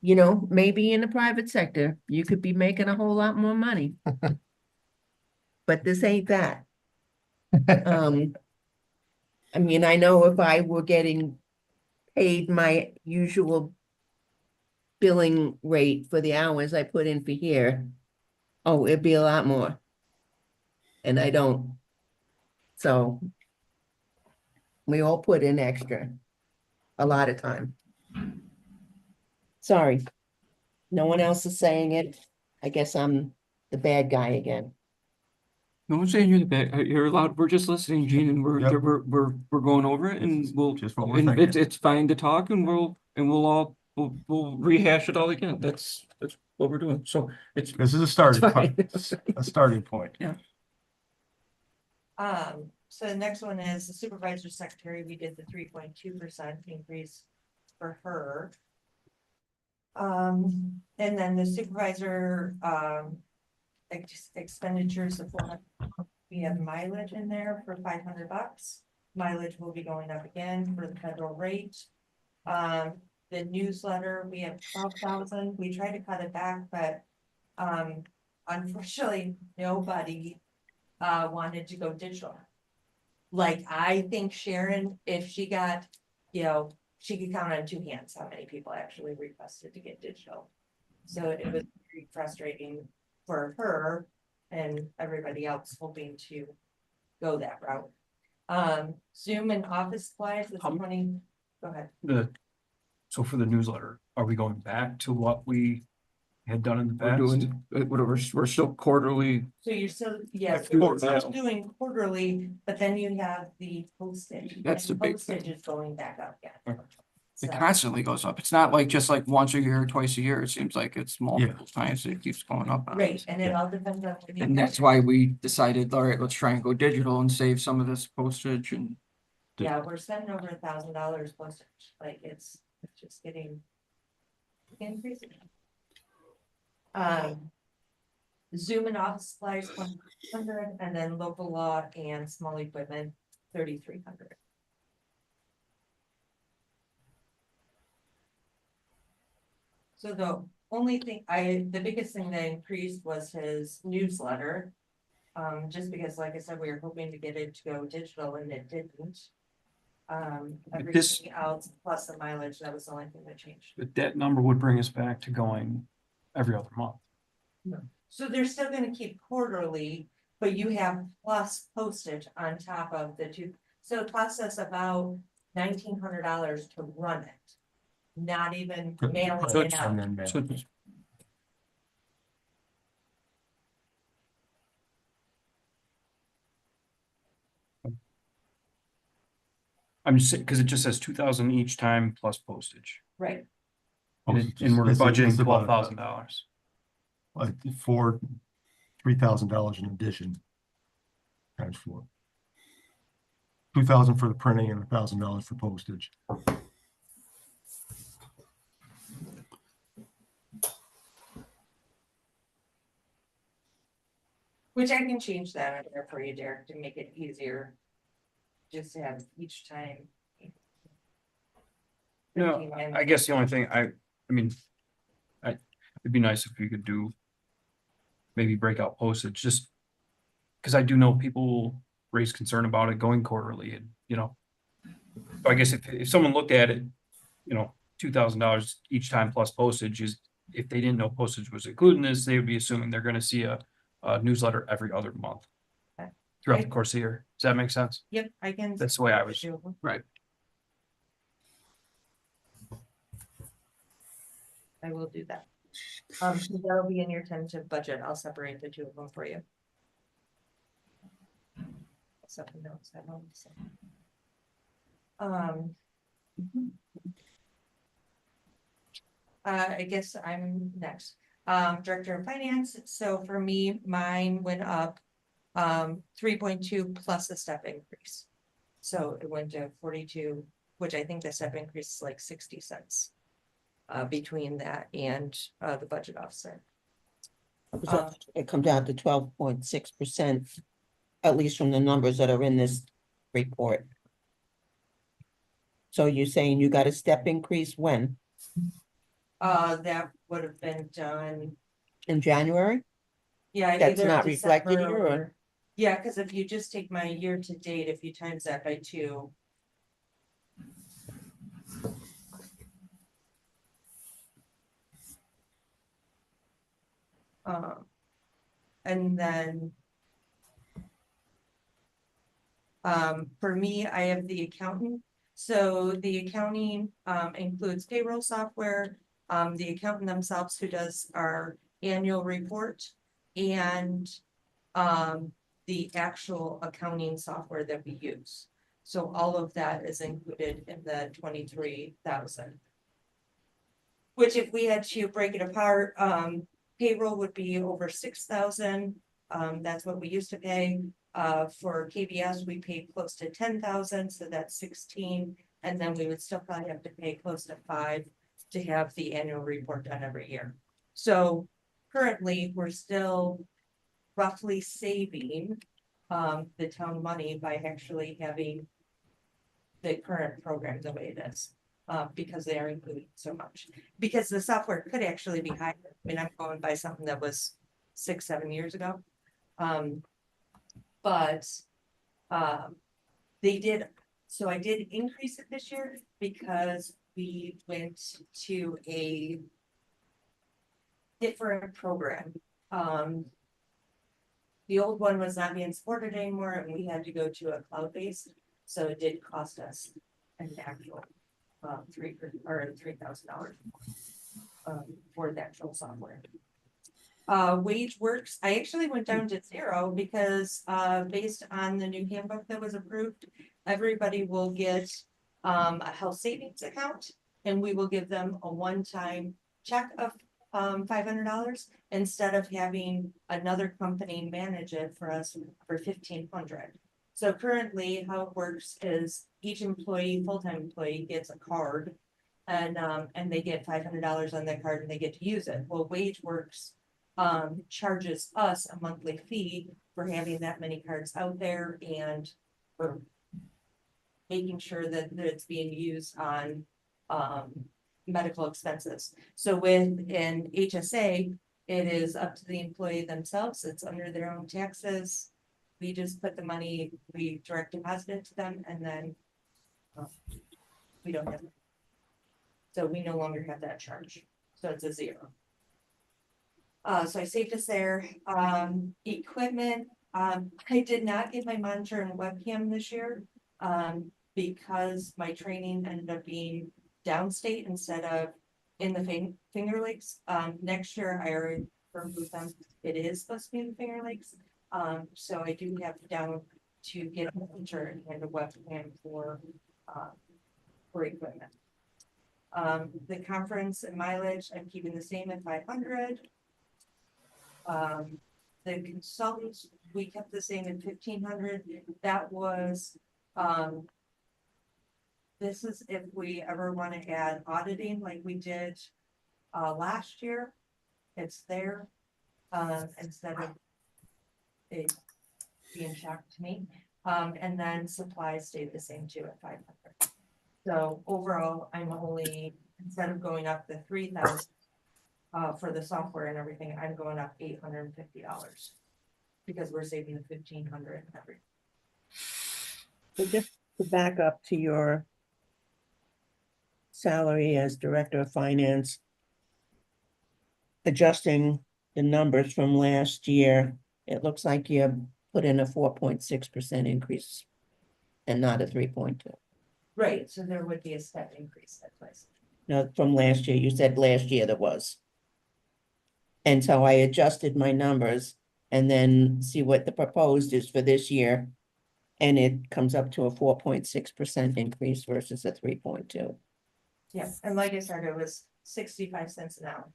maybe in the private sector, you could be making a whole lot more money. But this ain't that. I mean, I know if I were getting paid my usual billing rate for the hours I put in for here, oh, it'd be a lot more. And I don't. So we all put in extra, a lot of time. Sorry. No one else is saying it. I guess I'm the bad guy again. No one's saying you're the bad, you're allowed, we're just listening, Gene, and we're, Yep. we're going over it and we'll, Just what we're and thinking. it's fine to talk and we'll all we'll rehash it all again. That's what we're doing. So it's. This is a starting, It's fine. a starting point. So the next one is the supervisor secretary. We did the 3.2% increase for her. And then the supervisor, expenditures of we have mileage in there for $500. Mileage will be going up again for the federal rate. The newsletter, we have 12,000. We tried to cut it back, but unfortunately, nobody wanted to go digital. Like, I think Sharon, if she got, she could count on two hands how many people actually requested to get digital. So it was pretty frustrating for her and everybody else hoping to go that route. Zoom and office supplies was How m- 20, go ahead. So for the newsletter, are we going back to what we had done in the We're past? doing, whatever, we're still quarterly. So you're still, yes, Like we're now. still doing quarterly, but then you have the postage. That's and the big thing. Postage is going back up again. It So- constantly goes up. It's not like just like once a year, or twice a year. It seems like it's multiple times. It keeps going up. on Right, us. and it all depends on. when you And that's get- why we decided, all right, let's try and go digital and save some of this postage and. Yeah, we're spending over $1,000 postage, like it's just getting increasing. Zoom and office supplies 100, and then local law and small equipment 3,300. So the only thing the biggest thing that increased was his newsletter. Just because, like I said, we were hoping to get it to go digital and it didn't. Everything else plus the mileage, that was the only thing that changed. But that number would bring us back to going every other month. So they're still gonna keep quarterly, but you have plus postage on top of the two. So it costs us about $1,900 to run it. Not even mailing So it it's- out. And then mail. So I'm just saying, because it just says 2,000 each time plus postage. Right, And we're It's- budgeting it's about $12,000. Like for $3,000 in addition. Times 4. 2,000 for the printing and $1,000 for postage. which I can change that on there for you, Derek, to make it easier. Just to have each time. No, I guess the only thing I mean, it'd be nice if we could do maybe break out postage, just because I do know people raise concern about it going quarterly and, so I guess if someone looked at it, $2,000 each time plus postage is, if they didn't know postage was included in this, they would be assuming they're gonna see a newsletter every other month Okay. throughout the course of the year. Does that make sense? Yep, I can. That's the way I was, Right. I will do that. So that'll be in your tentative budget. I'll separate the two of them for you. Something else I want to say. I guess I'm next. Director of Finance. So for me, mine went up 3.2 plus a step increase. So it went to 42, which I think the step increase is like 60 cents. Between that and the budget officer. So it comes out to 12.6%, at least from the numbers that are in this report. So you're saying you got a step increase when? That would have been done, In January? yeah. That's either not reflected December here, or- or- Yeah, because if you just take my year to date, if you times that by 2. And then. For me, I have the accountant. So the accounting includes payroll software, the accountant themselves who does our annual report. And the actual accounting software that we use. So all of that is included in the 23,000. which if we had to break it apart, payroll would be over 6,000. That's what we used to pay. For KBS, we paid close to 10,000, so that's 16. And then we would still probably have to pay close to 5 to have the annual report done every year. So currently, we're still roughly saving the town money by actually having the current program the way it is. Because they are including so much, because the software could actually be higher. I mean, I'm going by something that was 6-7 years ago. But they did, so I did increase it this year because we went to a different program. The old one was not being supported anymore and we had to go to a cloud-based, so it did cost us an actual $3,000 for the actual software. WageWorks, I actually went down to 0 because based on the new handbook that was approved, everybody will get a health savings account and we will give them a one-time check of $500 instead of having another company manage it for us for $1,500. So currently how it works is each employee, full-time employee gets a card and they get $500 on that card and they get to use it. Well, WageWorks charges us a monthly fee for having that many cards out there and for making sure that it's being used on medical expenses. So with an HSA, it is up to the employee themselves. It's under their own taxes. We just put the money, we direct deposit it to them and then we don't have it. So we no longer have that charge. So it's a 0. So I saved us there. Equipment, I did not get my monitor and webcam this year because my training ended up being downstate instead of in the Finger Lakes. Next year, I already removed them. It is supposed to be in the Finger Lakes. So I do have down to get a monitor and a webcam for equipment. The conference and mileage, I'm keeping the same at 500. The consultants, we kept the same at 1,500. That was, this is if we ever want to add auditing like we did last year. It's there instead of it being shocked to me. And then supplies stayed the same too at 500. So overall, I'm only, instead of going up the 3,000 for the software and everything, I'm going up $850 because we're saving the 1,500 every. So just to back up to your salary as Director of Finance, adjusting the numbers from last year, it looks like you put in a 4.6% increase and not a 3.2. Right, so there would be a step increase that place. No, from last year, you said last year there was. And so I adjusted my numbers and then see what the proposed is for this year. And it comes up to a 4.6% increase versus a 3.2. Yes, and like I said, it was 65 cents an hour.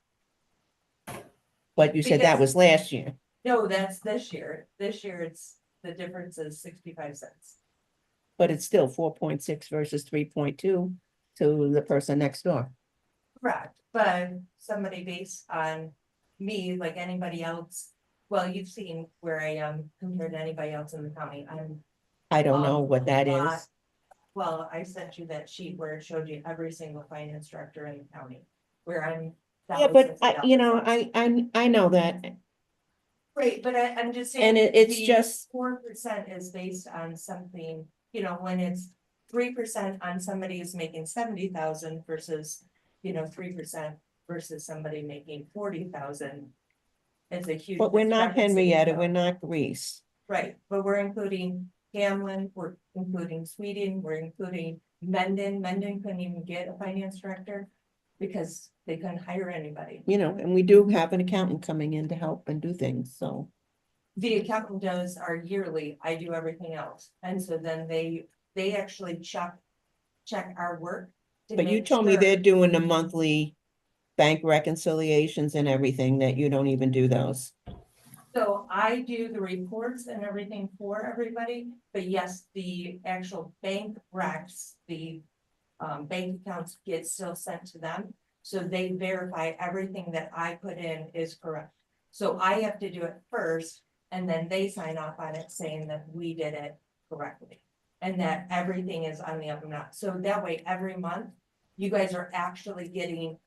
But you said that Because- was last year. No, that's this year. This year, it's, the difference is 65 cents. But it's still 4.6 versus 3.2 to the person next door. Correct, but somebody based on me, like anybody else, well, you've seen where I am compared to anybody else in the county. I don't know what that lot- is. Well, I sent you that sheet where it showed you every single finance director in the county, where I'm. Yeah, but I know that. Right, but I'm just saying. And it's just, 4% is based on something, you know, when it's 3% on somebody who's making 70,000 versus, 3% versus somebody making 40,000. It's a huge. but we're not discrepancy, Henrietta, so- we're not Greece. Right, but we're including Hamlin, we're including Sweden, we're including Mendon. Mendon couldn't even get a finance director because they couldn't hire anybody. You know, and we do have an accountant coming in to help and do things, so. The accountant does our yearly, I do everything else. And so then they actually check our work. to But you make told me sure- they're doing a monthly bank reconciliations and everything, that you don't even do those? So I do the reports and everything for everybody, but yes, the actual bank recs, the bank accounts get still sent to them. So they verify everything that I put in is correct. So I have to do it first, and then they sign off on it saying that we did it correctly. And that everything is on the up and up. So that way, every month, you guys are actually getting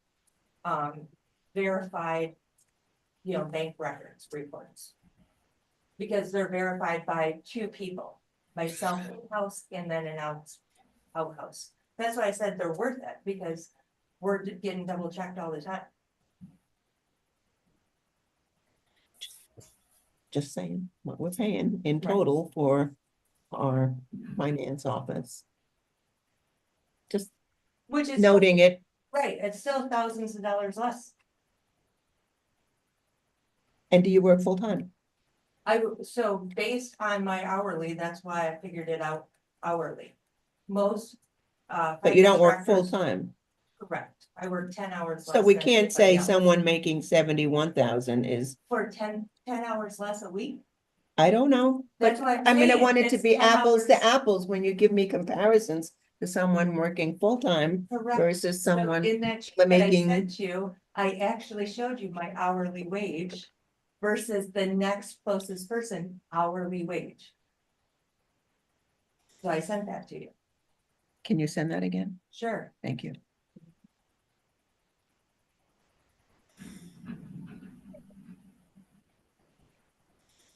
verified, bank records reports. Because they're verified by two people, myself in-house and then an outhouse. That's why I said they're worth it, because we're getting double checked all the time. Just saying, what we're paying in Right. total for our finance office. Just Which is. noting it. Right, it's still thousands of dollars less. And do you work full-time? So based on my hourly, that's why I figured it out hourly. Most. But you don't finance work directors- full-time. Correct, I work 10 hours. So less we than can't say everybody else. someone making 71,000 is, For 10 hours less a week. I don't know. That's But what I'm I mean, I saying, want it to it's be 10 apples hours. to apples when you give me comparisons to someone working full-time Correct. versus So someone. in that sheet but that I making- sent you, I actually showed you my hourly wage versus the next closest person hourly wage. So I sent that to you. Can you send that again? Sure. Thank you.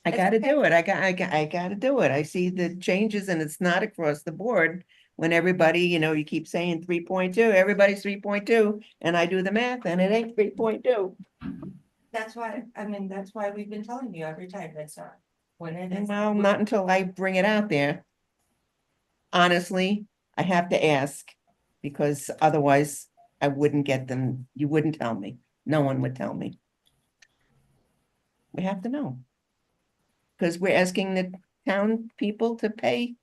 I It's gotta okay. do it. I gotta do it. I see the changes and it's not across the board. When everybody, you keep saying 3.2, everybody's 3.2, and I do the math and it ain't 3.2. That's why, that's why we've been telling you every time it's not. When it is. Well, not until I bring it out there. Honestly, I have to ask, because otherwise I wouldn't get them. You wouldn't tell me. No one would tell me. We have to know. Because we're asking the town people to pay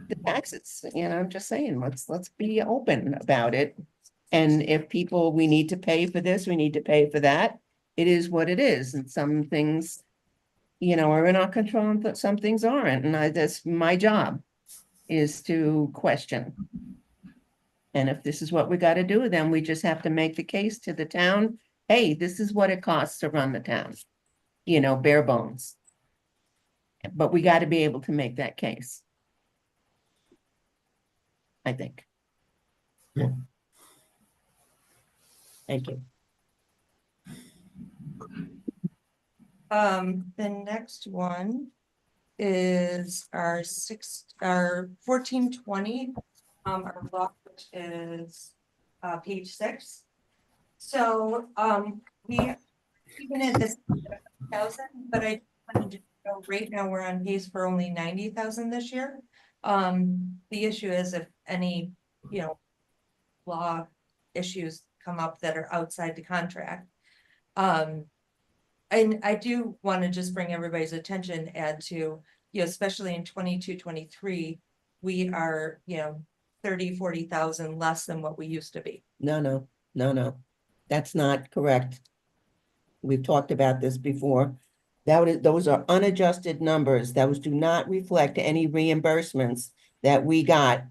the taxes, I'm just saying, let's be open about it. And if we need to pay for this, we need to pay for that. It is what it is, and some things, are in our control, and some things aren't, and that's my job, is to question. And if this is what we gotta do, then we just have to make the case to the town, hey, this is what it costs to run the town. Bare bones. But we gotta be able to make that case. I think. Yeah. Thank you. The next one is our 1420, our block, which is, page 6. So, we, even at this 1,000, but I wanted to know right now we're on pace for only 90,000 this year. The issue is if any, law issues come up that are outside the contract. And I do want to just bring everybody's attention to, especially in 22-23, we are, 30,000-40,000 less than what we used to be. No. That's not correct. We've talked about this before. Those are unadjusted numbers. Those do not reflect any reimbursements that we got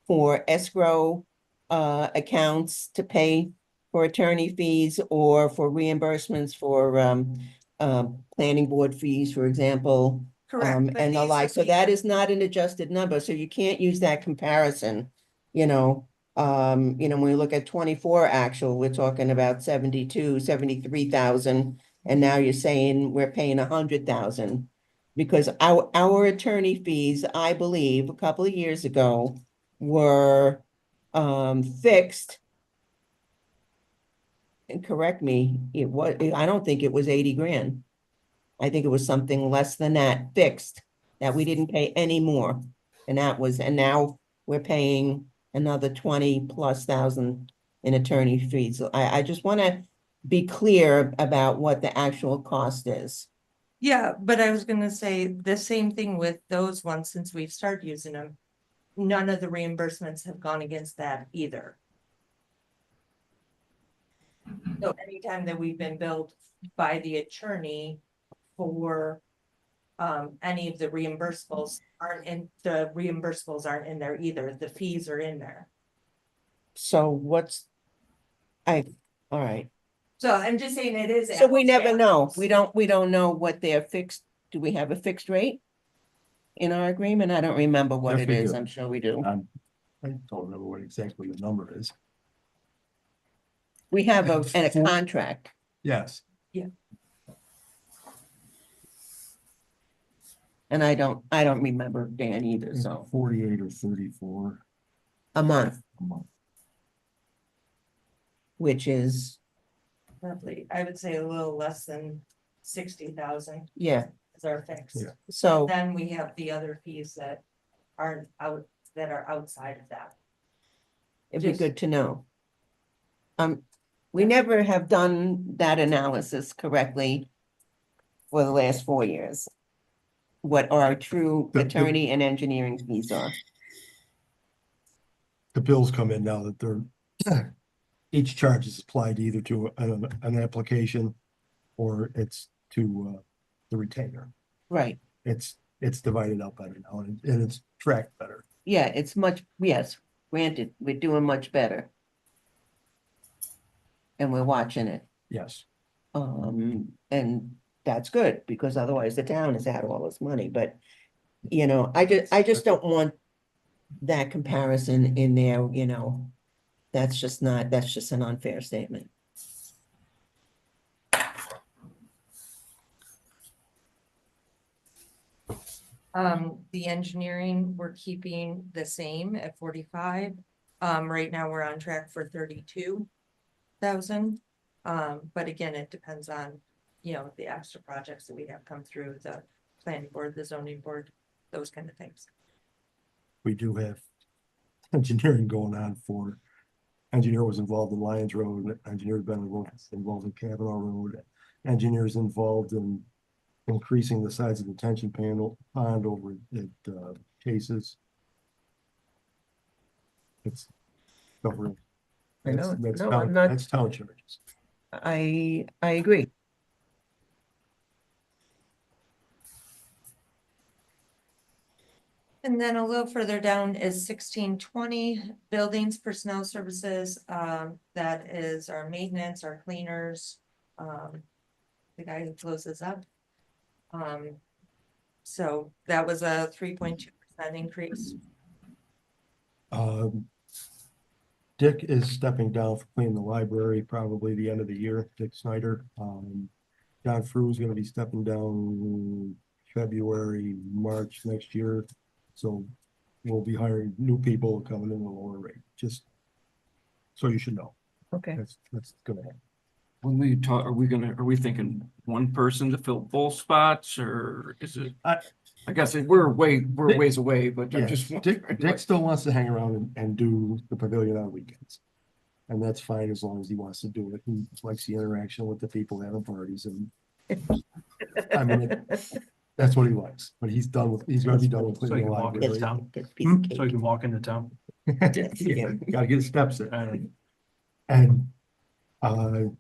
for escrow accounts to pay for attorney fees or for reimbursements for planning board fees, for example. But And the these like, would so be- that is not an adjusted number, so you can't use that comparison, when we look at 24 actual, we're talking about 73,000, and now you're saying we're paying 100,000. Because our attorney fees, I believe, a couple of years ago were fixed. And correct me, I don't think it was 80 grand. I think it was something less than that fixed, that we didn't pay any more. And now we're paying another 20,000+ in attorney fees. So I just want to be clear about what the actual cost is. Yeah, but I was gonna say the same thing with those ones, since we've started using them. None of the reimbursements have gone against that either. So anytime that we've been billed by the attorney for any of the reimbursables aren't in there either. The fees are in there. So what's, all right. So I'm just saying it is. So we apples to never know. apples. We don't know what their fixed, do we have a fixed rate? In our agreement? I don't remember what Yes, it we is. do. I'm sure we do. I don't remember what exactly the number is. We have a contract. Yes, And I don't remember Dan either, so 48 or 34 a month, a month. which is, Roughly, I would say a little less than 60,000 yeah, is our fix. Yeah. so Then we have the other fees that aren't out, that are outside of that. it'd be just- good to know. We never have done that analysis correctly for the last 4 years. What our true The- attorney and engineering fees are. The bills come in now that they're, each charge is applied either to an application or it's to the retainer. Right, It's divided up better now and it's tracked better. yeah, it's much, yes, granted, we're doing much better. And we're watching it. Yes. And that's good, because otherwise the town has had all this money, but. You know, I just don't want that comparison in there, you know. That's just an unfair statement. The engineering, we're keeping the same at 45. Right now we're on track for 32,000. But again, it depends on, the extra projects that we have come through, the planning board, the zoning board, those kind of things. We do have engineering going on for, engineer was involved in Lyons Road, engineer's been involved in Kavanaugh Road. Engineers involved in increasing the size of the detention pond over at Cases. It's covering. I know, That's no, town- I'm not- That's town charges. I agree. And then a little further down is 1620 buildings, personnel services. That is our maintenance, our cleaners, the guy who closes up. So that was a 3.2% increase. Dick is stepping down for cleaning the library, probably the end of the year, Dick Snyder. John Frew is gonna be stepping down February, March next year. So we'll be hiring new people coming in at a lower rate, just so you should know. Okay. That's gonna happen. When we talk, are we thinking one person to fill both spots, or is it? I- I guess we're ways away, but I'm Yeah, just. Dick still wants to hang around and do the pavilion on weekends. And that's fine as long as he wants to do it. He likes the interaction with the people having parties and. I mean, that's what he likes, but he's gonna be done with So cleaning you the can walk into library. town, Get a piece of so you cake. can walk into town. Yeah, gotta get his steps in. And And,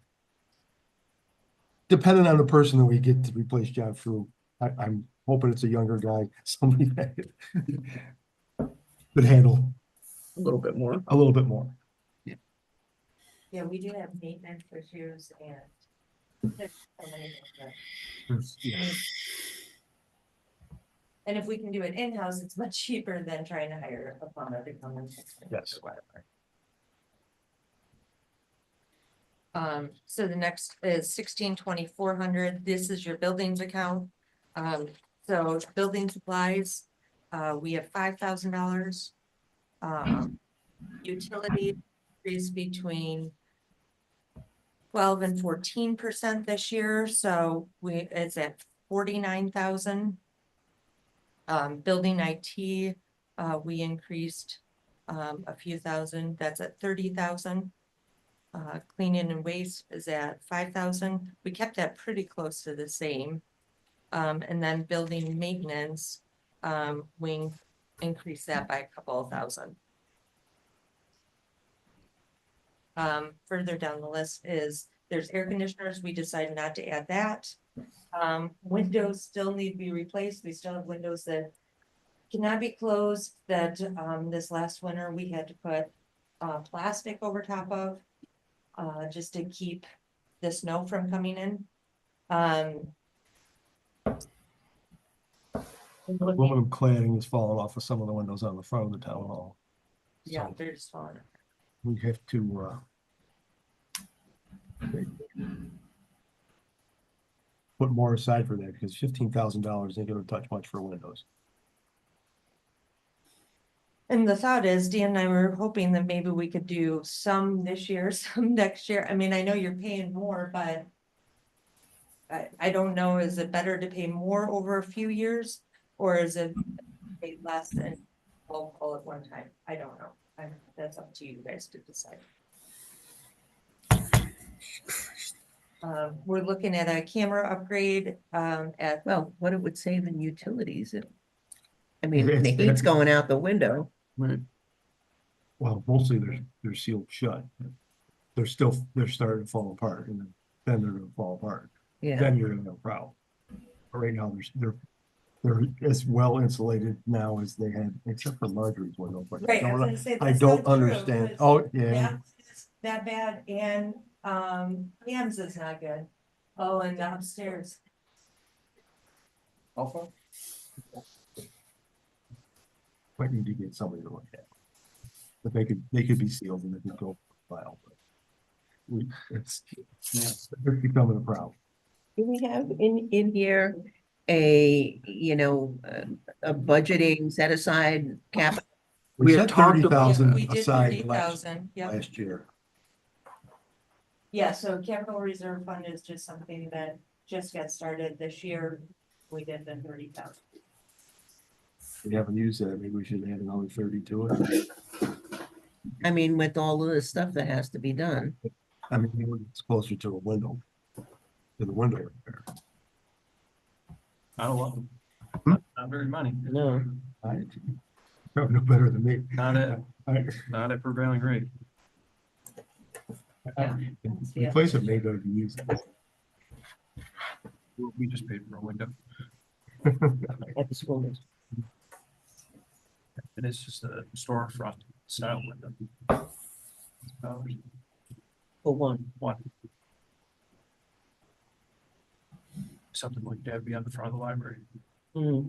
depending on the person that we get to replace John Frew, I'm hoping it's a younger guy, somebody that could handle A little bit more. a little bit more. Yeah, we do have maintenance issues and. there's so many of them. Yeah. And if we can do it in-house, it's much cheaper than trying to hire a plumber to come and fix it. Yes. Or whatever. So the next is 162400. This is your buildings account. So building supplies, we have $5,000. Utility increase between 12 and 14% this year, so it's at 49,000. Building IT, we increased a few thousand, that's at 30,000. Cleaning and waste is at 5,000. We kept that pretty close to the same. And then building maintenance, we increased that by a couple of thousand. Further down the list is There's air conditioners, we decided not to add that. Windows still need to be replaced. We still have windows that cannot be closed that, this last winter we had to put, plastic over top of, just to keep the snow from coming in. Aluminum cladding is falling off of some of the windows on the front of the town hall. Yeah, So they're just falling. we have to, put more aside for that, because $15,000 ain't gonna touch much for windows. And the thought is, Dan and I were hoping that maybe we could do some this year, some next year. I mean, I know you're paying more, but I don't know, is it better to pay more over a few years? Or is it pay less and all at one time? I don't know. That's up to you guys to decide. We're looking at a camera upgrade, at, Well, what it would save in utilities if. I mean, It's- the heat's going out the window. Right. Well, mostly they're sealed shut. They're starting to fall apart, and then they're gonna fall apart. Yeah, Then you're gonna have a problem. But right now, they're as well insulated now as they had, except for Marjorie's window, but right, I was gonna say, I that's don't not true, understand. 'cause Oh, yeah, that's that bad, and, Pam's is not good. Oh, and upstairs. Also, might need to get somebody to look at. But they could be sealed and they could go file. But it's becoming a problem. do we have in here a, a budgeting set aside cap? We We had set talked thirty about- thousand We did aside 30,000, yep. last year. Yeah, so capital reserve fund is just something that just got started this year. We did the 30,000. We haven't used that. Maybe we should add another 30 to it. I mean, with all of the stuff that has to be done. I mean, it's closer to a window. To the window repair. Not a lot. Hmm? Not very money. No. I no better than me. Not at, I- not at prevailing rate. Replacement may go to be used. We just paid for a window. At the school. And it's just a storefront style window. For one. One. Something like that be on the front of the library. Hmm.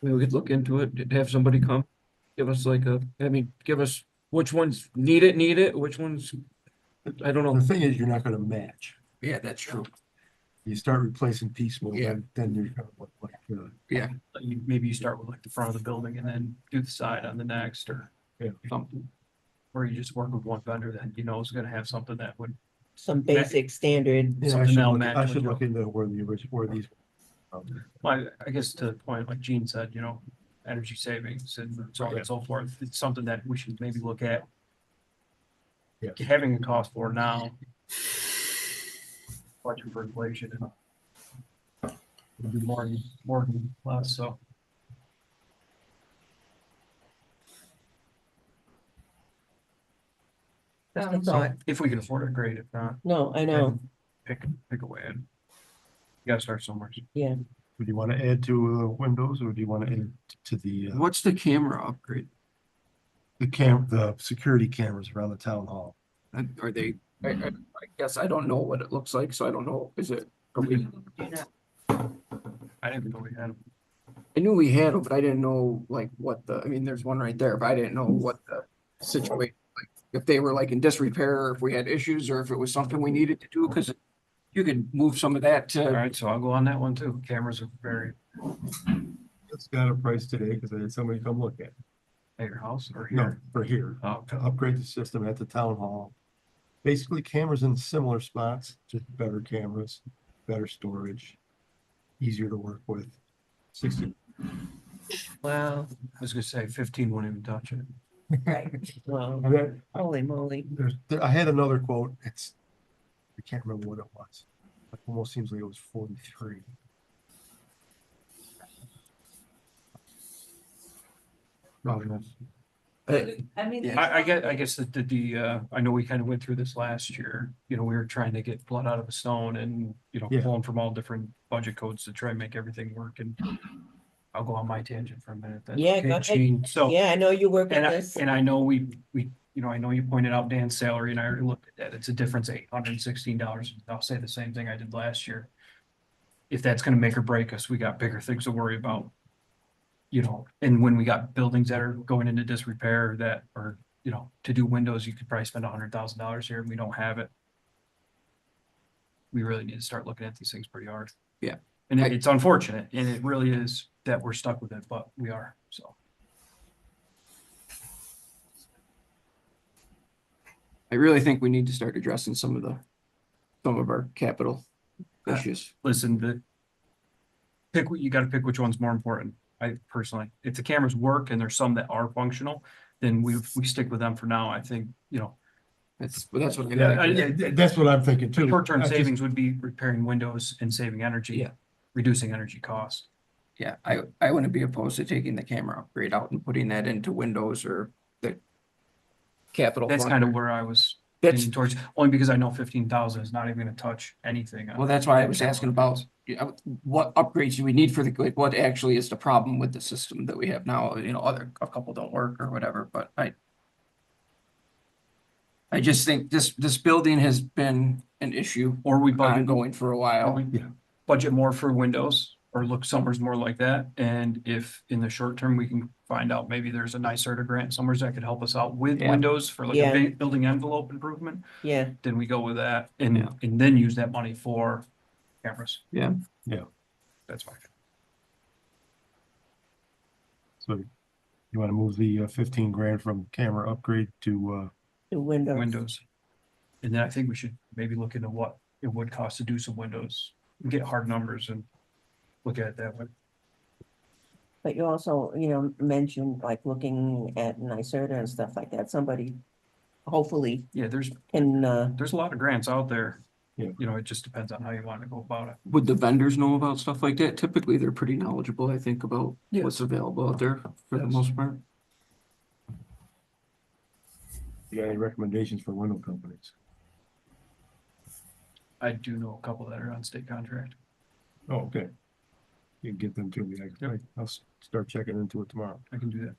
we could look into it, have somebody come, give us give us which ones need it, which ones, I don't know. The thing is, you're not gonna match. Yeah, that's true. You start replacing piecemeal, Yeah. then you're gonna look like, Maybe you start with like the front of the building and then do the side on the next, or Something. or you just work with one vendor that you know is gonna have something that would. Some basic standard. yeah, I Something should that'll look, match I what should you- look into where these. Well, I guess to the point, like Gene said, energy savings and so on and so forth. It's something that we should maybe look at. Yeah. Having a cost for now. Watching for inflation and. It'll be more than less, so. Just a thought. If we can afford it, great. If not, No, I know. pick away and. You gotta start somewhere. Yeah. Do you want to add to the windows or do you want to add to the, What's the camera upgrade? the security cameras around the town hall? Are they, I guess I don't know what it looks like, so I don't know, is it? Are we, Do not- I didn't know we had them. I knew we had them, but I didn't know like what I mean, there's one right there, but I didn't know what the situation, like, if they were like in disrepair, or if we had issues, or if it was something we needed to do, because you could move some of that All to, right, so I'll go on that one too. Cameras are very, It's got a price today because I had somebody come look at it. at your house or No, here. for here, Oh, to upgrade the system at the town hall. Basically cameras in similar spots, just better cameras, better storage, easier to work with. 60, Wow. I was gonna say 15 wouldn't even touch it. Right. Wow. and then Holy moly. I had another quote, I can't remember what it was. It almost seems like it was 43. Probably not. I mean. these I are- guess that I know we kind of went through this last year, you know, we were trying to get blood out of a stone and, you know, Yeah. pulling from all different budget codes to try and make everything work and I'll go on my tangent for a minute. That's Yeah, okay, go ahead. Gene. So, Yeah, I know you work with and I, this. and I know you know, I know you pointed out Dan's salary and I already looked at that. It's a difference $816. I'll say the same thing I did last year. If that's gonna make or break us, we got bigger things to worry about. You know, and when we got buildings that are going into disrepair that are, you know, to do windows, you could probably spend $100,000 here and we don't have it. We really need to start looking at these things pretty hard. Yeah. And I- it's unfortunate and it really is that we're stuck with it, but we are, so. I really think we need to start addressing some of our capital Uh, issues. Listen, you gotta pick which one's more important. I personally, if the cameras work and there's some that are functional, then we stick with them for now. I think, you know, That's what I Yeah, think. that's what I'm thinking the too. short-term I just- savings would be repairing windows and saving energy. Yeah. Reducing energy costs. Yeah, I wouldn't be opposed to taking the camera upgrade out and putting that into Windows or the capital. That's fund. kind of where I was That's, leaning towards, only because I know 15,000 is not even gonna touch anything. on well, that's why I that was camera asking about, upgrades. what upgrades do we need for like, what actually is the problem with the system that we have now? You know, a couple don't work or whatever, but I just think this building has been an issue Or we budget, ongoing for a or while. we Yeah. budget more for windows, or look somewhere's more like that, and if in the short term, we can find out maybe there's a NYSERDA grant somewheres that could help us out with Yeah. windows for like Yeah. a building envelope improvement, Yeah, then we go with that, Yeah. and then use that money for cameras. Yeah. Yeah. That's fine. So you want to move the 15 grand from camera upgrade to, the windows. Windows. And then I think we should maybe look into what it would cost to do some windows, get hard numbers and look at it that way. But you also, you know, mentioned like looking at NYSERDA and stuff like that. Somebody hopefully Yeah, can, there's a lot of grants out there. Yeah. You know, it just depends on how you want to go about it. Would the vendors know about stuff like that? Typically, they're pretty knowledgeable, I think, about Yes. what's available out there for the Yes. most part. you got any recommendations for window companies? I do know a couple that are on state contract. Oh, okay. You can get them to me. I'll start checking into it tomorrow. I can do that.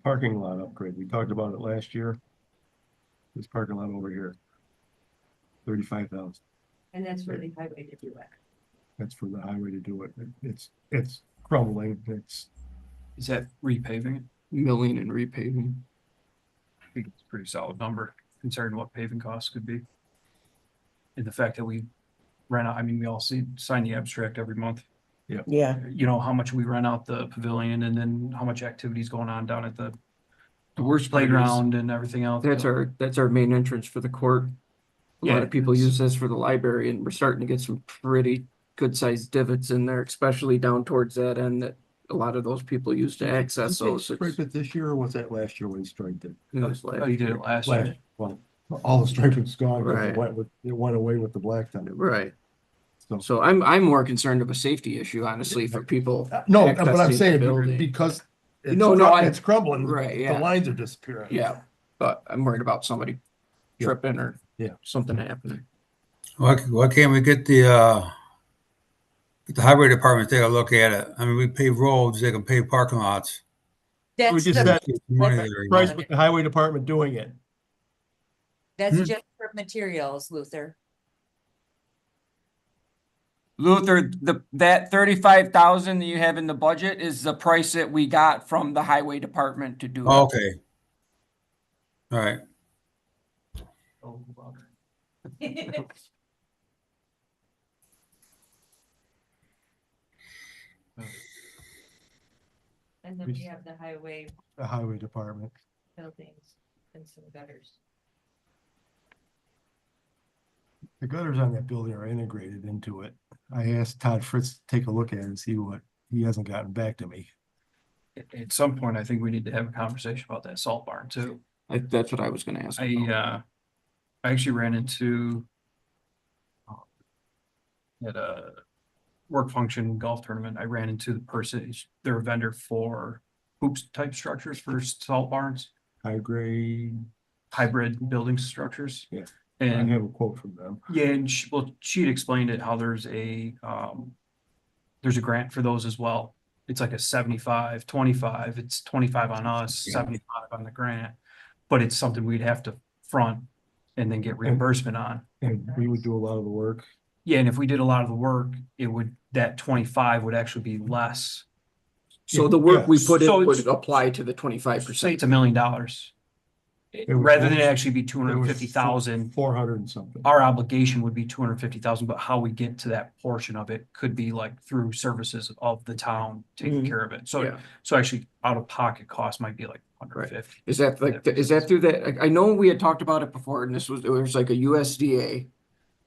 Parking lot upgrade. We talked about it last year. This parking lot over here. 35,000. And that's for the highway to do it. That's for the highway to do it. It's crumbling. Is that repaving? Milling and repaving. I think it's a pretty solid number considering what paving costs could be. And the fact that we rent out, I mean, we all sign the abstract every month. yeah, You know, how much we rent out the pavilion and then how much activity's going on down at the The worst part is- playground and everything else. That's our main entrance for the court. A lot Yeah, of people it's- use this for the library and we're starting to get some pretty good sized divots in there, especially down towards that end that a lot of those people use to access those. Stripe it this year or was that last year when he striped it? It was Oh, last you did year. it last year. Well, all the striping's gone. 'Cause Right. It went away with the blacktop. Right. So- So I'm more concerned of a safety issue, honestly, for people. No, but I'm accessing the saying building. because No, no, it's crumbling. Right, The yeah. lines are disappearing. Yeah, but I'm worried about somebody Yeah. tripping or Yeah. something happening. Why can't we get the highway department to take a look at it? I mean, we pave roads, they can pave parking lots. We That's just the, had Get some money there, you know? price with the highway department doing it. that's Hmm. just for materials, Luther. Luther, that 35,000 that you have in the budget is the price that we got from the highway department to do it. Okay. All right. Oh, wow. And then we have the highway The highway department. buildings and some gutters. The gutters on that building are integrated into it. I asked Todd Fritz to take a look at it and see what, he hasn't gotten back to me. At some point, I think we need to have a conversation about that salt barn too. That's what I was gonna ask. about. I actually ran into at a work function golf tournament, I ran into the person, they're a vendor for hoops type structures for salt barns, High grade, hybrid building structures. Yeah. I And have a quote from them. yeah, and she'd explained it, how there's a grant for those as well. It's like a 75, 25, it's 25 on us, Yeah. 75 on the grant. But it's something we'd have to front and then get reimbursement on. And we would do a lot of the work. Yeah, and if we did a lot of the work, that 25 would actually be less. So the work we Yeah. put So in would it's- apply to the 25%. Say it's $1 million. was Rather than four- actually be 250,000, 400 and something. our obligation would be 250,000, but how we get to that portion of it could be like through services of the town taking Mhm. care of it. So, Yeah. so actually out of pocket cost might be like 150. Is that like, is that through that? I know we had talked about it before and it was like a USDA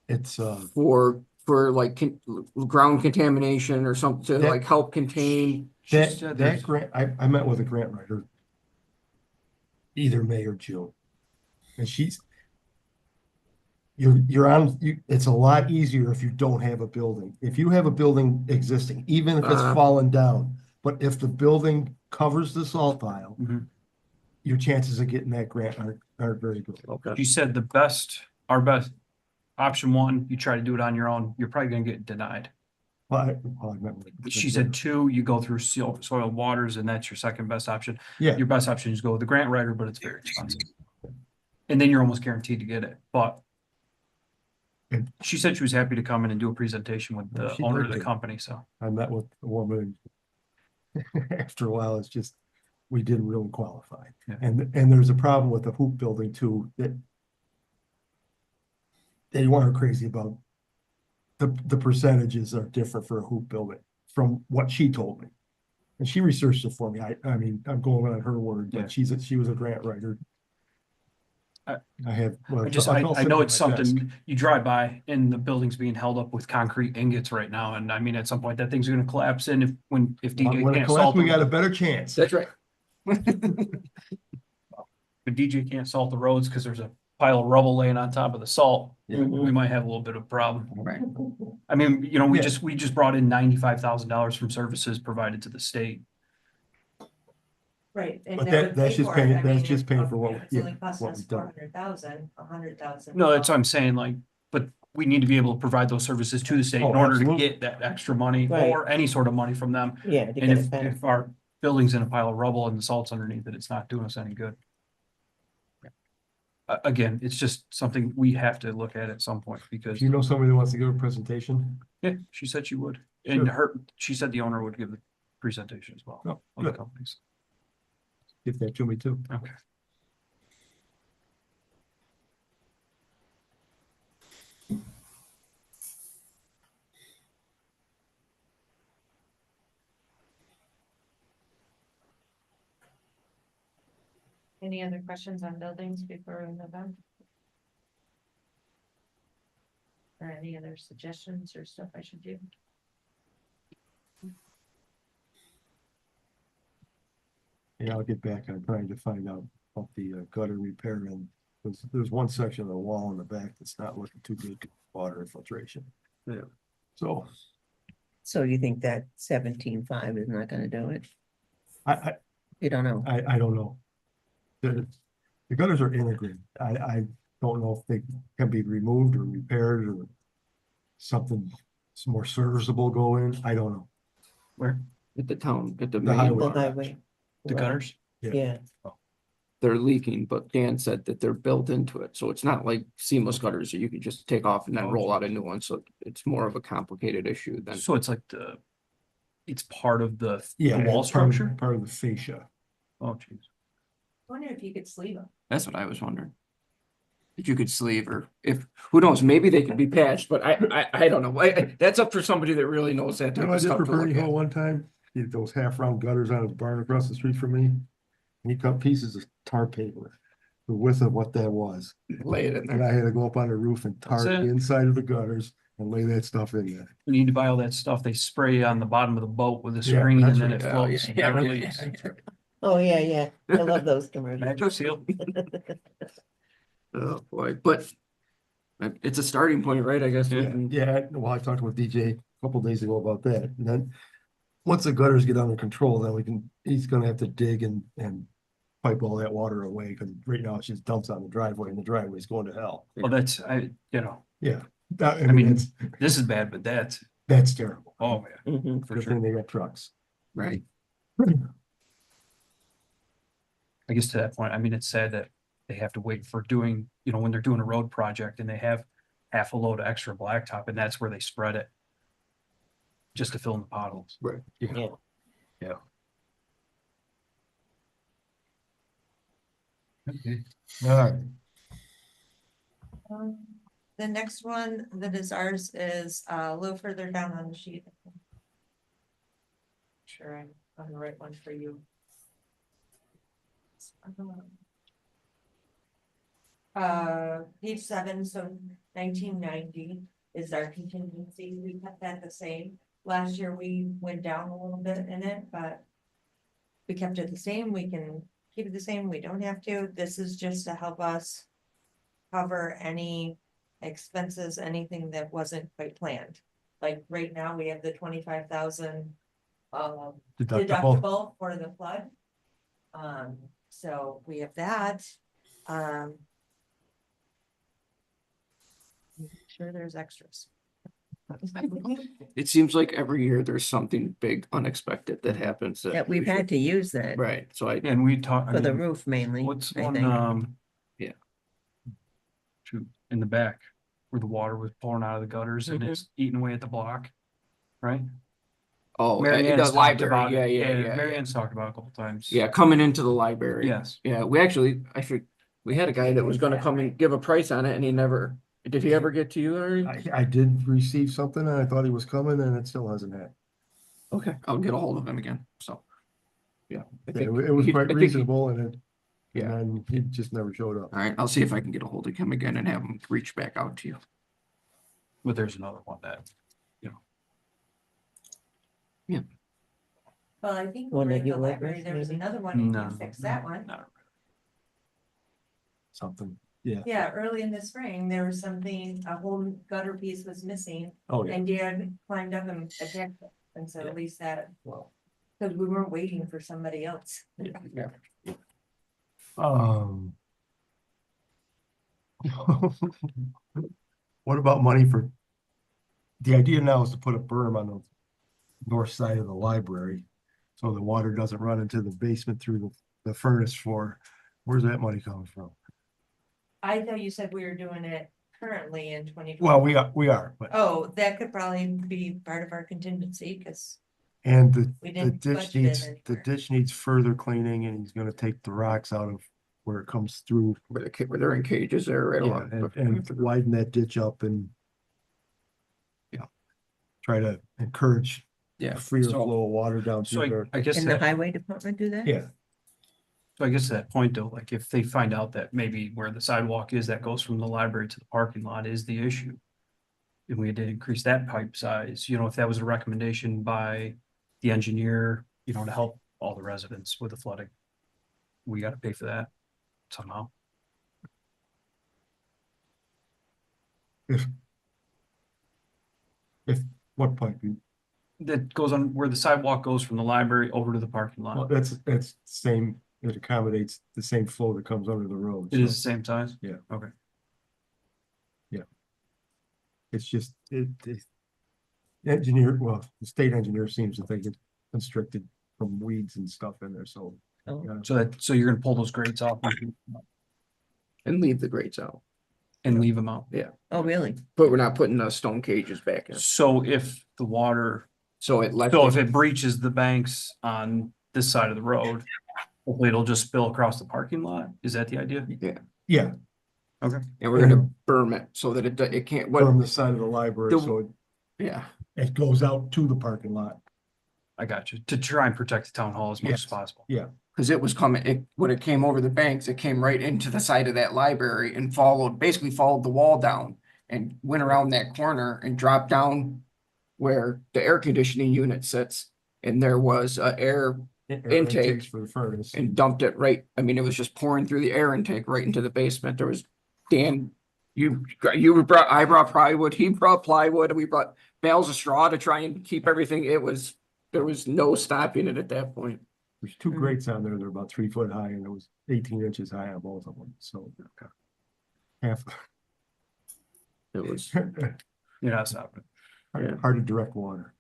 It's, for like ground contamination or something to That- like help contain. She that, said that there's- grant, I met with a grant writer either May or June. And it's a lot easier if you don't have a building. If you have a building existing, even if it's fallen down, but if the building covers the salt pile, Mhm. your chances of getting that grant aren't very good. Okay. She said our best, option one, you try to do it on your own, you're probably gonna get denied. Well, I met with- She said two, you go through soil waters and that's your second best option. Yeah, Your best option is go with the grant writer, but it's very expensive. And then you're almost guaranteed to get it, but And- she said she was happy to come in and do a presentation with Yeah, the she'd owner like of the to. company, so. I met with a woman. After a while, it's just, we didn't really qualify. Yeah. And there's a problem with the hoop building too, that they weren't crazy about. The percentages are different for a hoop building from what she told me. And she researched it for me. I mean, I'm going on her word, Yeah. but she was a grant writer. I have. well, I know it's on my desk. something you drive by and the building's being held up with concrete ingots right now. And I mean, at some point that thing's gonna collapse in if DJ When it can't collapsed, salt we the, got a better chance. That's right. if DJ can't salt the roads because there's a pile of rubble laying on top of the salt. Yeah. We might have a little bit of problem. Right. I mean, you know, we Yeah. just brought in $95,000 from services provided to the state. Right. and But that that- would that's pay just for it. paying- I that's mean, just if- paying for what- It's only yeah, costing what us we've done. 400,000, 100,000. No, that's what I'm saying, like, but we need to be able to provide those services to the state Oh, in order to absolutely. get that extra money Right. or any sort of money from them. Yeah. to And get if, it better. if our building's in a pile of rubble and the salt's underneath it, it's not doing us any good. Again, it's just something we have to look at some point because, Do you know somebody that wants to give a presentation? yeah, she said she would. And Sure. she said the owner would give the presentation as well. Oh, Of the good. companies. Give that to me too. Okay. Any other questions on buildings before we move on? Or any other suggestions or stuff I should do? Yeah, I'll get back. I'm trying to find out about the gutter repair and there's one section of the wall in the back that's not looking too good, water infiltration. Yeah. So So you think that 17.5 is not gonna do it? I You don't know. don't know. The gutters are integrated. I don't know if they can be removed or repaired or something more serviceable go in. I don't know. Where? At the town, at the The main, highway. The highway. The Right. gutters? Yeah, they're leaking, but Dan said that they're built into it. So it's not like seamless gutters that you can just take off and then roll out a new one. So it's more of a complicated issue than. So it's like it's part of the Yeah. wall it's part of- structure? Part of the fascia. Oh, jeez. I wonder if you could sleeve them. That's what I was wondering. If you could sleeve or if, who knows, maybe they could be patched, but I don't know. That's up for somebody that really knows that You type know, I of did stuff for to look Bernie at. Hill one time, he had those half round gutters on his barn across the street from me. And he cut pieces of tar paper, the width of what that was. Lay it in And there. I had to go up on the roof and tar That's the it. inside of the gutters and lay that stuff in there. You need to buy all that stuff. They spray on the bottom of the boat with a Yeah, screen that's and then right. it Oh, floats. yeah, Never yeah, leaks. yeah. oh, yeah, I love those commercials. Magic seal. Oh, boy, but It's a starting point, right? I guess. Yeah. Yeah, well, I talked with DJ a couple days ago about that, and then once the gutters get under control, then he's gonna have to dig and pipe all that water away, because right now it just dumps on the driveway, and the driveway's going to hell. Well, that's, Yeah, I I mean, mean, this is bad, but that's terrible. oh, yeah, Mhm. for Good sure. thing they got trucks. Right. I guess to that point, I mean, it's sad that they have to wait for doing, when they're doing a road project and they have half a load of extra blacktop, and that's where they spread it. Just to fill in the potholes. Right. Yeah. Yeah. Okay. All right. The next one that is ours is a little further down on the sheet. Sure, I'm on the right one for you. Page 7, so 1990 is our contingency. We kept that the same. Last year, we went down a little bit in it, but we kept it the same. We can keep it the same. We don't have to. This is just to help us cover any expenses, anything that wasn't quite planned. Like right now, we have the 25,000 Deductible. deductible for the flood. So we have that. Sure, there's extras. It seems like every year there's something big unexpected that happens. That we've had to use that Right, so I, And we talked. for the roof mainly, What's I one, think. Yeah. Shoot, in the back, where the water was pouring out of the gutters and Mhm. it's eating away at the block, right? oh, Mary the Ann's talked about library, it. yeah, yeah, Mary yeah. Ann's talked about it a couple times. Yeah, coming into the library. Yes. Yeah, we actually, we had a guy that was gonna come and give a price on it and he never, did he ever get to you, Larry? I did receive something, and I thought he was coming, and it still hasn't happened. Okay, I'll get a hold of him again, so. Yeah. I Yeah, think it was he- I quite think he- reasonable, and Yeah. then he just never showed up. All right, I'll see if I can get a hold of him again and have him reach back out to you. But there's another one that, Well, I think One over that in you the like, library, there was maybe? another one, you No. can fix that one. not Something, yeah. Yeah, early in the spring, there was something, a whole gutter piece was missing, Oh, yeah. and Dan climbed up and attacked it. And so Yeah. at least that, Well, because we weren't waiting for somebody else. Yeah. Um. What about money for? The idea now is to put a berm on the north side of the library, so the water doesn't run into the basement through the furnace floor. Where's that money coming from? I thought you said we were doing it currently in 2020. Well, we are, but, Oh, that could probably be part of our contingency, because and we the didn't ditch budget it needs, the anywhere. ditch needs further cleaning, and he's gonna take the rocks out of where it comes through. Where they're in cages there right Yeah, along. and widen that ditch up and. Yeah. Try to encourage Yeah. a freer so- flow of water down So through there. I guess And the that, highway department do that? Yeah, so I guess to that point though, like if they find out that maybe where the sidewalk is that goes from the library to the parking lot is the issue. And we did increase that pipe size, if that was a recommendation by the engineer, to help all the residents with the flooding. We gotta pay for that somehow. if, what pipe? That goes on where the sidewalk goes from the library over to the parking Well, lot. that's same, it accommodates the same flow that comes under the road. It so is the same size? Yeah. Okay. It's just, the engineer, well, the state engineer seems to think it's constricted from weeds and stuff in there, so. Oh. yeah. So you're gonna pull those grates off And leave the grates out, and leave them out. Oh, really? but we're not putting the stone cages back in. So if the water, So it left. so if it breaches the banks on this side of the road, hopefully it'll just spill across the parking lot. Is that the idea? Yeah, Okay. And we're gonna berm it so that it can't, from what, the side of the library, The- so yeah, it goes out to the parking lot. I got you. To try and protect the town hall as much as Yes. possible. cause it was coming, when it came over the banks, it came right into the side of that library and basically followed the wall down. And went around that corner and dropped down where the air conditioning unit sits. And there was air Intake. Intakes for the furnace. and dumped it right, I mean, it was just pouring through the air intake right into the basement. There was Dan I brought plywood, he brought plywood, we brought bales of straw to try and keep everything. There was no stopping it at that point. There's two grates on there. They're about 3 foot high and it was 18 inches high on both of them. So half It was, You're not stopping. Yeah. hard to direct water.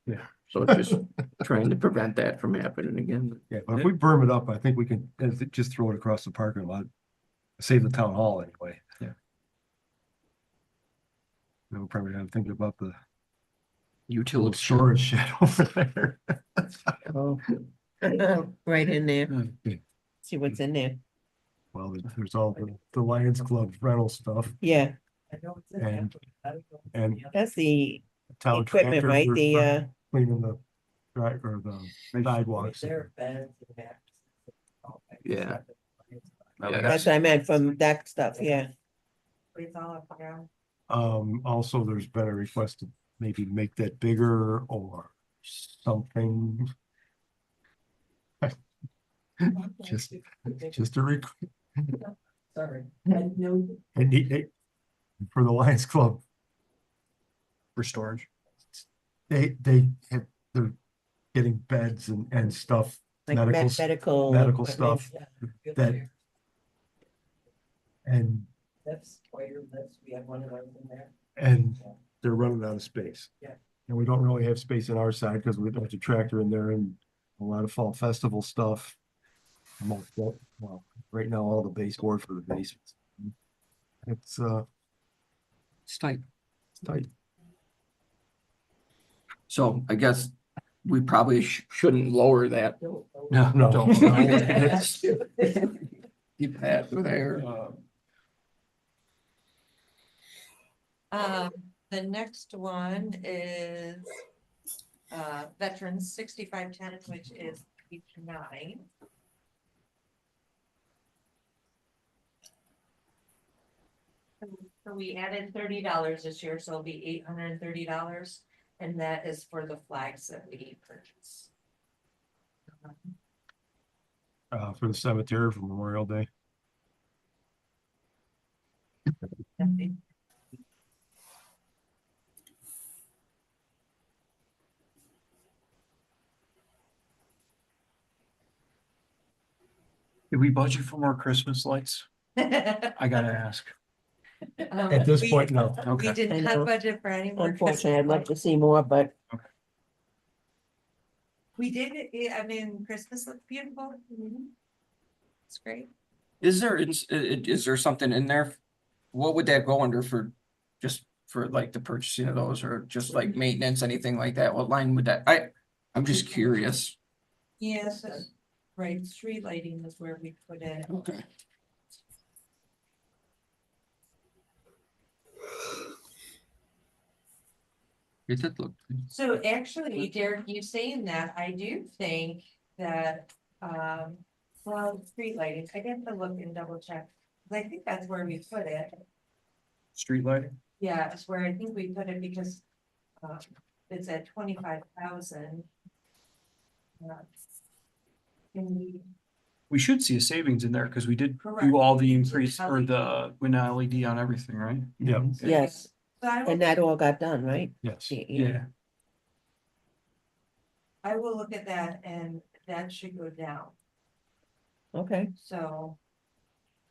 so it's just trying to prevent that from happening again. Yeah, but if we berm it up, I think we can just throw it across the parking lot. Save the town hall anyway. Yeah. We'll probably have to think about the little Utility. storage shed over there. Oh. Right in there, Hmm. see what's in there, Well, there's all the Lions Club rental stuff yeah, and, and that's the town. equipment, tractor right, for the, Cleaning the, right, or the sidewalks. Yeah. Yeah, that's what I meant from that stuff, yeah. It's all up around. Also, there's been a request to maybe make that bigger or something. Just a Sorry. for the Lions Club, for storage. they're getting beds and stuff, Like medical medical. stuff that. And That's wireless. We have one of those in there. and they're running out of space. Yeah. And we don't really have space on our side because we have a tractor in there and a lot of fall festival stuff. Well, right now, all the baseboard for the basements. It's tight. tight. So I guess we probably shouldn't lower that. No, No. don't. Keep that there. The next one is Veterans 6510, which is page 9. So we added $30 this year, so it'll be $830, and that is for the flags that we purchase. For the cemetery for Memorial Day. Did we budget for more Christmas lights? I gotta ask. At this point, no. We Okay. did I not know. budget for any more. Unfortunately, I'd love to see more, but We did, I mean, Christmas looked beautiful. It's great. Is there something in there? What would that go under for, just for like the purchasing of those or just like maintenance, anything like that? What line would that, I'm just curious. Yes, right, street lighting is where we put it. Okay. It did look. So actually, Derek, you saying that, I do think that, well, street lighting, I get to look and double check. 'Cause I think that's where we put it. Street lighting? Yeah, it's where I think we put it because, it's at 25,000. And We should see a savings in there because we did Correct. do all the increase or the win LED on everything, right? Yeah, yes, so I and will, that all got done, right? yes. Yeah. I will look at that and that should go down. Okay, So.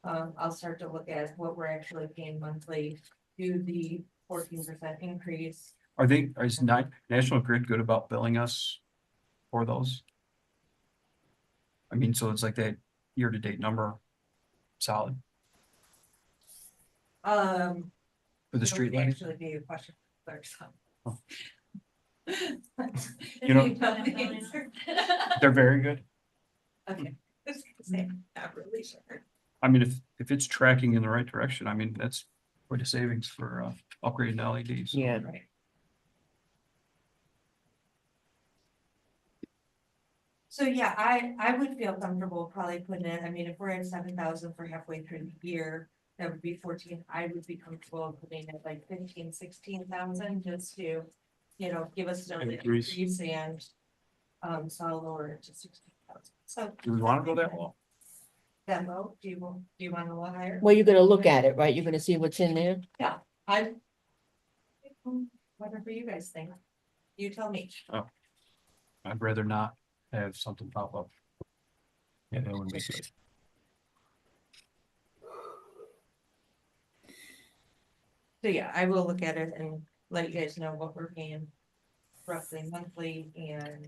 I'll start to look at what we're actually paying monthly, do the 14% increase. Is National Grid good about billing us for those? I mean, so it's like that year-to-date number solid for the It street would lighting? actually be a question for clerks. Oh. If You know- you know the answer. They're very good. Okay. I was gonna say, not really sure. I mean, if it's tracking in the right direction, I mean, that's quite a savings for upgrading to LEDs. yeah, Right. So yeah, I would feel comfortable probably putting it, I mean, if we're at 7,000 for halfway through the year, that would be 14, I would be comfortable putting it like 15, 16,000 just to, give us another Increase. increase and. So I'll lower it to 16,000. So. Do we want to go that low? That low, do you want a little higher? well, you're gonna look at it, right? You're gonna see what's in there? Yeah. I. Whatever you guys think. You tell me. I'd rather not have something pop up. Yeah, that would make sense. So yeah, I will look at it and let you guys know what we're paying roughly monthly and.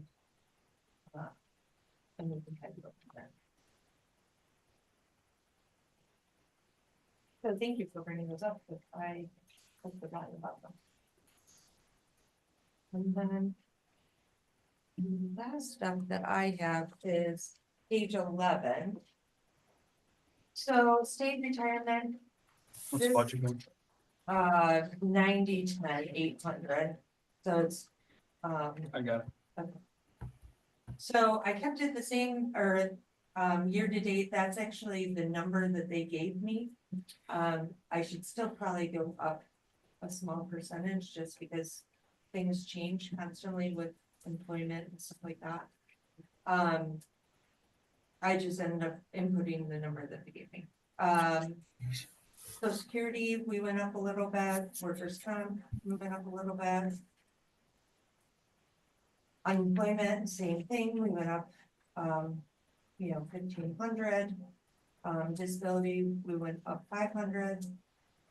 And we can kind of go from there. So thank you for bringing those up, but I had forgotten about them. And then. The last stuff that I have is page 11. So state retirement, What's This- budget going? 90, 10, 800. So it's, I got it. so I kept it the same, or, year to date, that's actually the number that they gave me. I should still probably go up a small percentage, just because things change constantly with employment and stuff like that. I just ended up inputting the number that they gave me. Social Security, we went up a little bit, workers' comp, we went up a little bit. Unemployment, same thing, we went up, 1,500. Disability, we went up 500.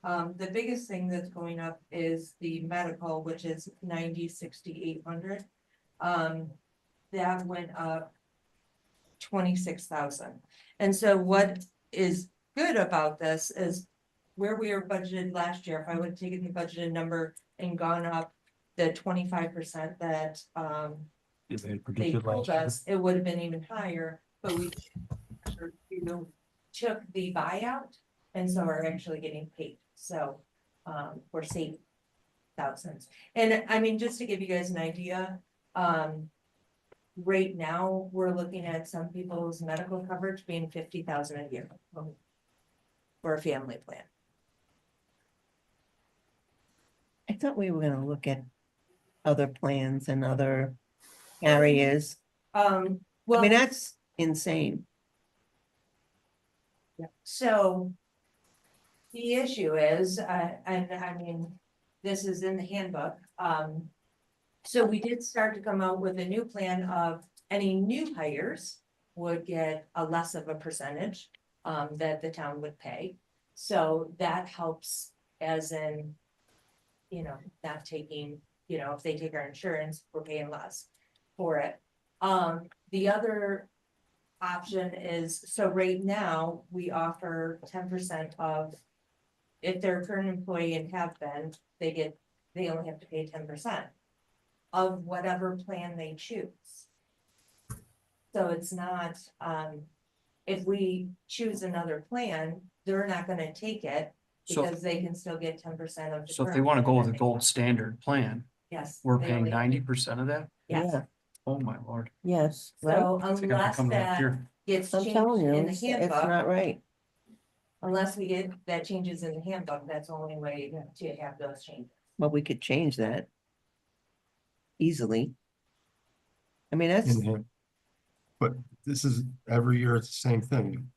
The biggest thing that's going up is the medical, which is 90, 60, 800. That went up 26,000. And so what is good about this is where we were budgeted last year, if I would have taken the budgeted number and gone up the 25% that, If they they predicted told last year. us, it would have been even higher, but we took the buyout, and so are actually getting paid, so, we're saving thousands. And I mean, just to give you guys an idea, right now, we're looking at some people's medical coverage being 50,000 a year for a family plan. I thought we were gonna look at other plans and other areas. I Well, mean, that's insane. so the issue is, and I mean, this is in the handbook, so we did start to come out with a new plan of any new hires would get a less of a percentage, that the town would pay. So that helps as in, not taking, if they take our insurance, we're paying less for it. The other option is, so right now, we offer 10% of, if they're a current employee and have been, they only have to pay 10% of whatever plan they choose. So it's not, if we choose another plan, they're not gonna take it So, because they can still get 10% of. the so if they current wanna go plan with that a they gold want. standard plan, Yes. we're they paying only- 90% of that? Yes, Yeah, Oh, my lord. yes, right. so I think I'm unless coming up that here. gets I'm changed telling you, in the it's handbook, not right. unless we get that changes in the handbook, that's the only way to have those changes. But we could change that easily. I mean, that's, in him. But this is, every year it's the same thing.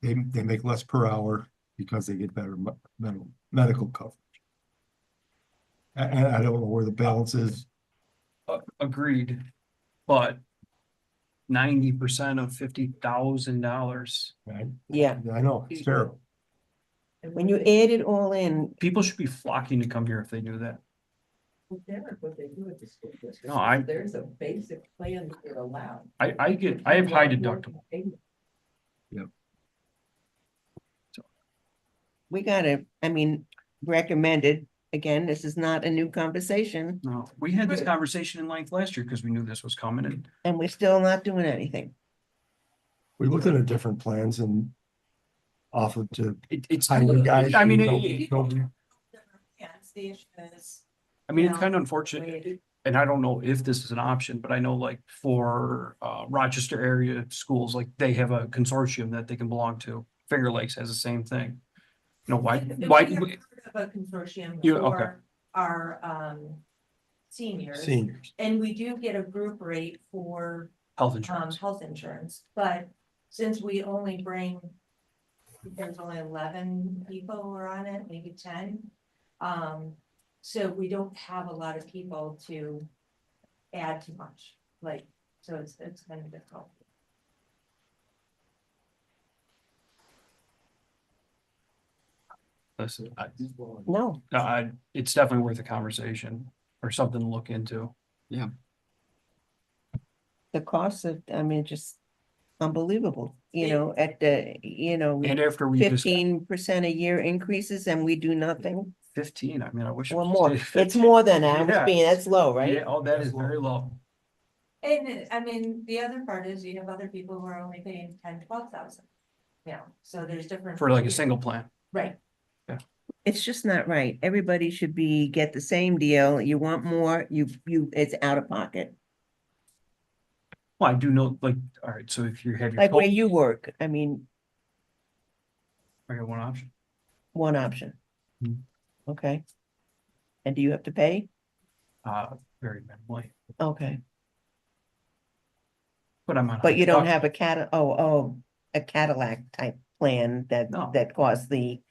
They make less per hour because they get better medical coverage. And I don't know where the balance is. Agreed, but 90% of $50,000, Right? yeah, I know, it's terrible. when you add it all in, people should be flocking to come here if they knew that. What they do at the school district. No, I- There's a basic plan that they're allowed. I have high deductible. we gotta, I mean, recommended, again, this is not a new conversation, No, we had this conversation in length last year because we knew this was coming and we're still not doing anything. We looked at the different plans and offered to it's, hire guys. I mean, Nobody- Yes, the issue is. it's kind of unfortunate. And I don't know if this is an option, but I know like for Rochester area schools, like they have a consortium that they can belong to. Finger Lakes has the same thing. Why? We have part of a consortium You- okay. for our, seniors, Seniors. and we do get a group rate for, Health insurance. health insurance, but since we only bring there's only 11 people who are on it, maybe 10. So we don't have a lot of people to add too much, like, so it's kind of difficult. Listen, No, it's definitely worth a conversation or something to look into. the cost of, I mean, just unbelievable, you It- know, at the, you know, And after we just 15% a year increases and we do nothing. 15, I mean, I wish. it Or was more. stayed It's 15. more than that. I was Yeah. being, that's low, right? Yeah, oh, that is very low. And I mean, the other part is you have other people who are only paying 10, 12,000. Yeah, so there's different. For like a single plan. Right, It's just not right. Everybody should get the same deal. You want more, it's out of pocket. Well, I do know, like, all right, so if you have your. Like where total- you work, I mean, I got one option. one option. Hmm. Okay. And do you have to pay? Very minimally, Okay, but I'm on. but you don't high have a Cadillac type plan No. that costs the,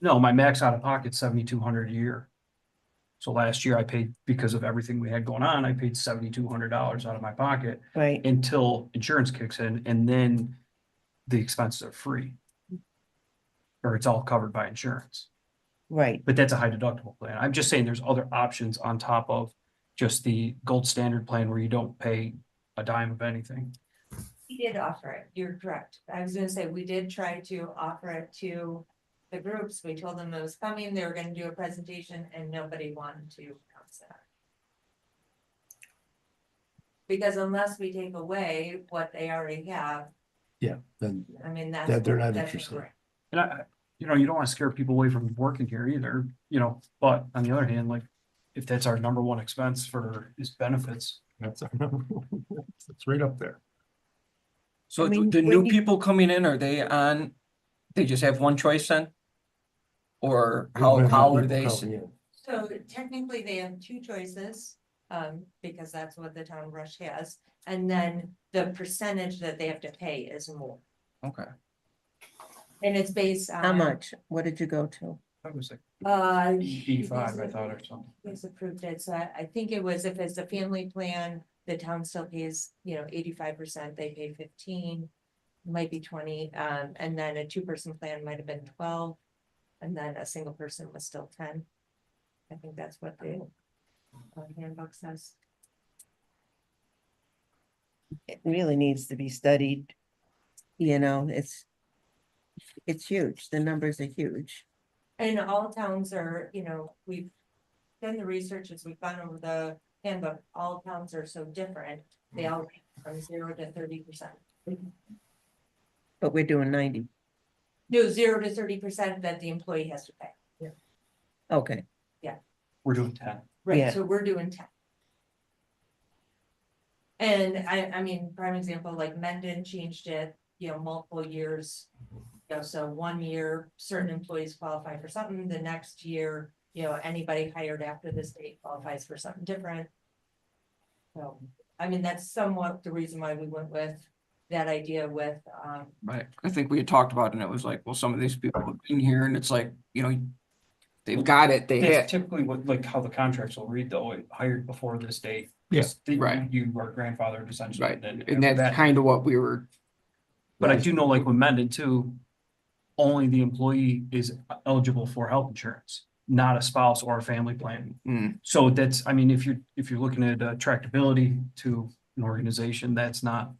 No, my max out of pocket 7,200 a year. So last year I paid, because of everything we had going on, I paid $7,200 out of my pocket right? until insurance kicks in, and then the expenses are free. Or it's all covered by insurance, Right, but that's a high deductible plan. I'm just saying there's other options on top of just the gold standard plan where you don't pay a dime of anything. we did offer it, you're correct. I was gonna say, we did try to offer it to the groups. We told them it was coming, they were gonna do a presentation, and nobody wanted to consider. Because unless we take away what they already have, Yeah, then I mean, that's. That they're not that's interested. correct. And you know, you don't want to scare people away from working here either, you know, but on the other hand, like, if that's our number one expense for his benefits. that's, it's right up there. So I mean, the when new you- people coming in, are they on, they just have one choice then? Or how are they? So technically, they have two choices, because that's what the town of Rush has, and then the percentage that they have to pay is more. Okay. And it's based on. how much? What did you go to? That was like 85, I thought, or something. It's approved it, so I think it was, if it's a family plan, the town still pays, 85%, they pay 15. Might be 20, and then a 2-person plan might have been 12, and then a single person was still 10. I think that's what the handbook says. It really needs to be studied. You know, it's huge. The numbers are huge. And all towns are, we've done the research as we've gone over the handbook, all towns are so different. They all range from 0 to 30%. But we're doing 90. No, 0 to 30% that the employee has to pay. Okay, We're doing 10. Yeah. Right, so we're doing 10. And I mean, prime example, like Mendon changed it, multiple years. So 1 year, certain employees qualify for something, the next year, anybody hired after this date qualifies for something different. So, I mean, that's somewhat the reason why we went with that idea with, Right. I think we had talked about it and it was like, well, some of these people have been here and it's like, they've got it. They That's had, typically what, like, how the contracts will read though, hired before this date. Yeah. Right. You are grandfathered essentially. right. then And after that's that- kind of what we were, But I do know, like with Mendon too, only the employee is eligible for health insurance, not a spouse or a family plan. mm, So that's, I mean, if you're looking at attractability to an organization, it's not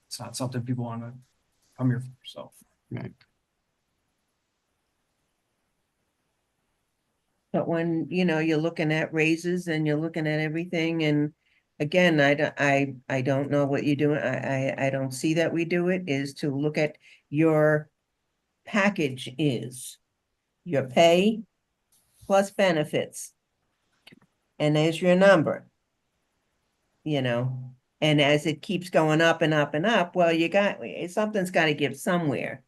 something people want to come here for, so. but when, you're looking at raises and you're looking at everything and again, I don't know what you're doing. I don't see that we do it, is to look at your package is your pay plus benefits. And there's your number. And as it keeps going up and up and up, well, something's got to give somewhere.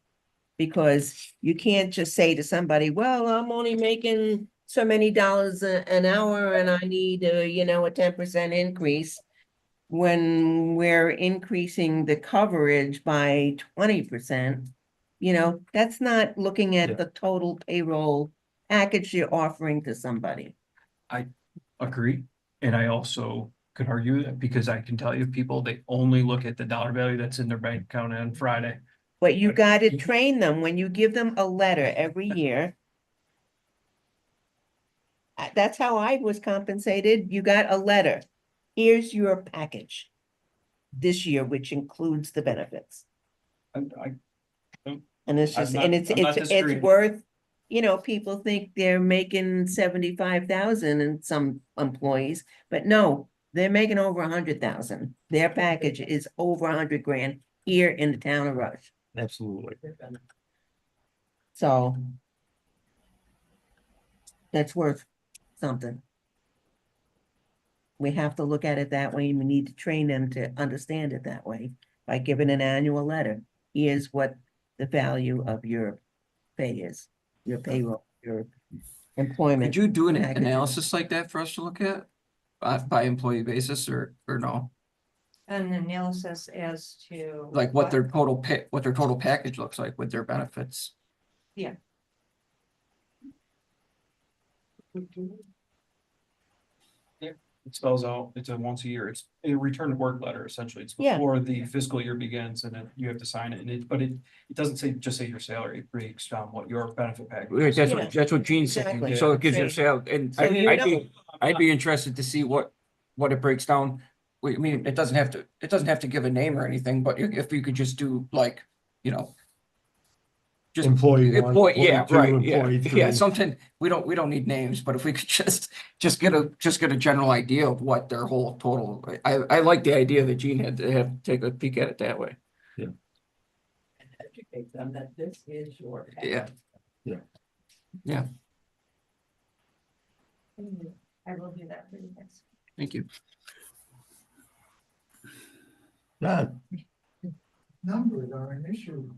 Because you can't just say to somebody, well, I'm only making so many dollars an hour and I need a 10% increase. When we're increasing the coverage by 20%, You know, that's not looking Yeah. at the total payroll package you're offering to somebody. Agree. And I also could argue that because I can tell you people, they only look at the dollar value that's in their bank account on Friday. But you But gotta you- train them when you give them a letter every year. That's how I was compensated. You got a letter. Here's your package. This year, which includes the benefits. I, And it's I'm just, not- and it's, I'm not it's disagreeing. worth, you know, people think they're making 75,000 and some employees, but no, they're making over 100,000. Their package is over 100 grand here in the town of Rush. Absolutely. So that's worth something. We have to look at it that way, and we need to train them to understand it that way by giving an annual letter. Here's what the value of your pay is, your payroll, your employment. Could you do an packages. analysis like that for us to look at? By employee basis or no? An analysis as to. Like what their total pay, what their total package looks like with their benefits? it spells out, it's a once a year, it's a return to work letter, essentially. It's Yeah. before the fiscal year begins and then you have to sign it and it doesn't say, just say your salary, it breaks down what your benefit package Right, is. that's what Gene said, Exactly. so it gives you a Right. sale, and So you I'd be interested to see what it breaks down. I mean, it doesn't have to give a name or anything, but if you could just do like, you know. Just Employee one, employee, yeah, employee two, right, yeah, employee yeah, three. something, we don't need names, but if we could just get a general idea of what their whole total, I like the idea that Gene had to have, take a peek at it that way. And educate them that this is your. Yeah. I will do that for you guys. Thank you. John, Numbers are an issue.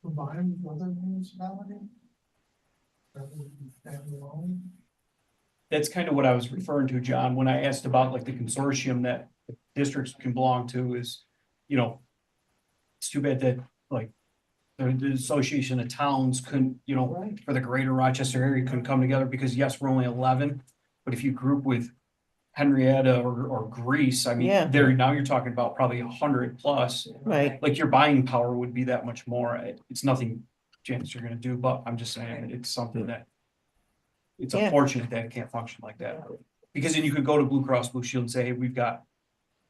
Combined with other municipality. That alone. That's kind of what I was referring to, John, when I asked about like the consortium that districts can belong to is, you know, it's too bad that like the Association of Towns couldn't, you know, Right. for the greater Rochester area couldn't come together because yes, we're only 11, but if you group with Henrietta or Greece, I mean, Yeah. now you're talking about probably 100 plus. Right, Like your buying power would be that much more. It's nothing, James, you're gonna do, but I'm just saying it's something that it's Yeah. unfortunate that it can't function like that. Because then you could go to Blue Cross Blue Shield and say, hey, we've got,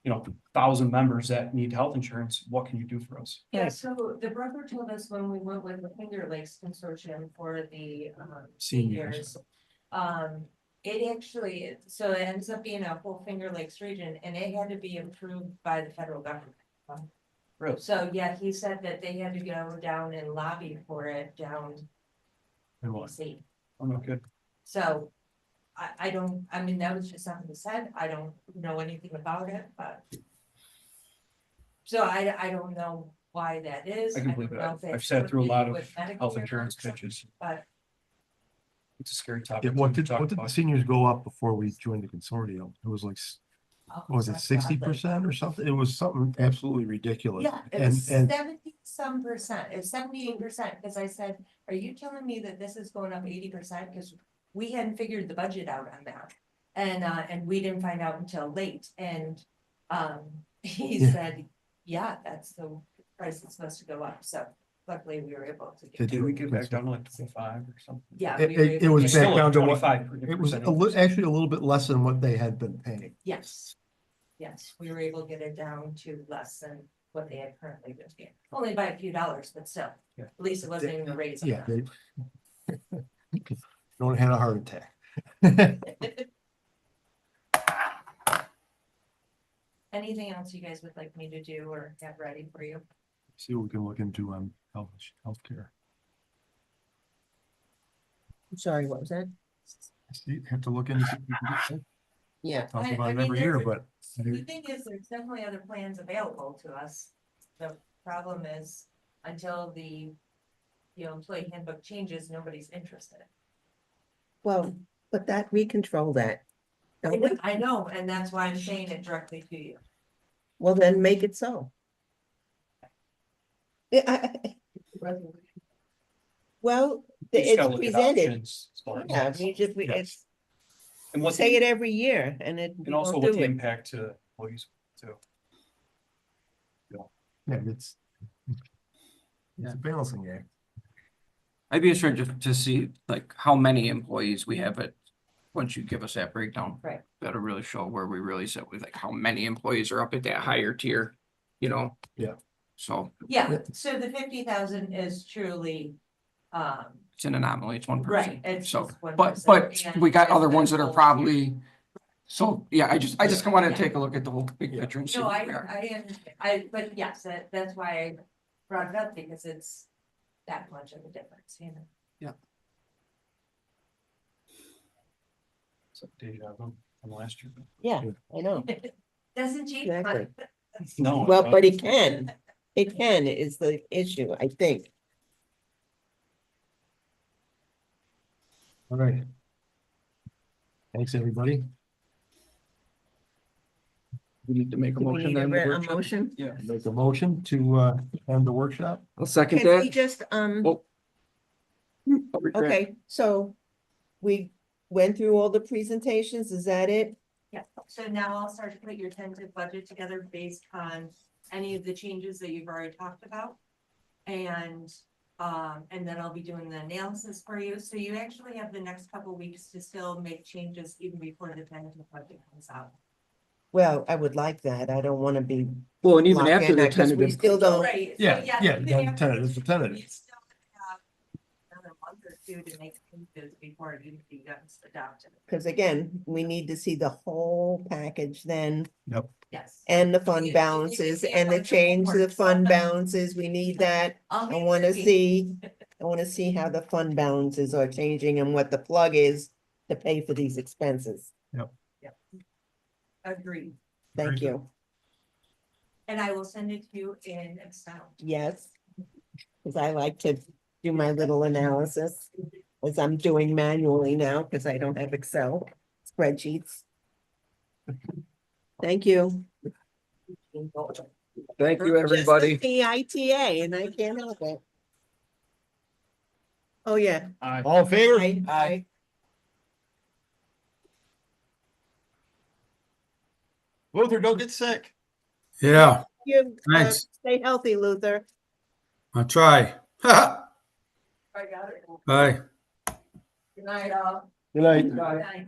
you know, 1,000 members that need health insurance. What can you do for us? Yeah, Right. so the broker told us when we went with the Finger Lakes Consortium for the Seniors. seniors. It actually, so it ends up being a whole Finger Lakes region and it had to be approved by the federal government. Really? So, yeah, he said that they had to go down and lobby for it down And what? DC. I'm not good. So I don't, I mean, that was just something he said. I don't know anything about it, but. So I don't know why that is. I can don't believe it. know if I've it's sat through a lot of with Medicare health or insurance something, pitches. But It's a scary topic. yeah, to what did talk the about. seniors go up before we joined the consortium? It was like, what was it 60% or something? It was something absolutely ridiculous. yeah, it And, was and 70-some%, it was 78%, because I said, are you telling me that this is going up 80%? Because we hadn't figured the budget out on that. And we didn't find out until late, and he Yeah. said, yeah, that's the price it's supposed to go up, so luckily we were able to get. Did Did we get back down to like 25 or something? Yeah. It- we were it able was to get- back Still down like to what- 25%. it was actually a little bit less than what they had been paying. Yes. Yes, we were able to get it down to less than what they had currently been paying, only by a few dollars, but still, Yeah. at least it wasn't even a raise. Yeah, they no one had a heart attack. Anything else you guys would like me to do or have ready for you? See what we can look into on healthcare. I'm sorry, what was that? See, have to look into. Yeah, Talk I about it mean, every year, there- but The thing is, there's definitely other plans available to us. The problem is, until the employee handbook changes, nobody's interested. well, but that, we control that. don't we? I know, and that's why I'm saying it directly to you. Well, then make it so. Well, We just it's gotta look at presented. options as far as- Yeah, we just, Yes. it's, And we what, say it every year and it. we and also don't what do the it. impact to employees too. Yeah, it's a balancing act. I'd be interested just to see like how many employees we have at, once you give us that breakdown. Right. That'll really show where we really sit with like how many employees are up at that higher tier, you know? Yeah. So Yeah, so the 50,000 is truly, it's an anomaly, it's one right, person, it's so, just one but, person, but and we got it's other been ones that are full probably. So, yeah, I just wanted to Yeah. take a look at the whole big Yeah. picture and see No, where we are. but yes, that's why I brought it up, because it's that much of a difference, you know? It's updated from last year. Yeah, I know. Doesn't change. Exactly. No. Well, but it can. It can is the issue, I think. All right. Thanks, everybody. We need to make a Do we motion need a then. re- the a workshop? motion? Yeah. Make a motion to end the workshop. I'll second Can we that. just, Oh. I'll regret. okay, so we went through all the presentations, is that it? Yeah, so now I'll start to put your tentative budget together based on any of the changes that you've already talked about. And then I'll be doing the analysis for you, so you actually have the next couple of weeks to still make changes even before the tentative budget comes out. Well, I would like that. I don't wanna be. Well, and even locked after in the there, 'cause we tentative, still don't, Right. so Yeah, yeah, even then after tentative, it's a tentative. you still have another month or two to make changes before it even becomes adopted. cause again, we need to see the whole package then. Yes. And the You fund need to balances see a and the bunch of change to the homework. fund balances. We need that. I'll I make wanna sure you- see, I wanna see how the fund balances are changing and what the plug is to pay for these expenses. Agreed, Thank Very you. and I will send it to you in Excel. Yes. Cause I like to do my little analysis, as I'm doing manually now, cause I don't have Excel spreadsheets. Thank you. thank you, Just a everybody. PITA, and I can't help it. Oh, yeah. All in favor? Aye. Luther, don't get sick. Yeah, You, Thanks. stay healthy, Luther. I'll try. Bye. I got it. Bye. Good night, all. Good night. Good night.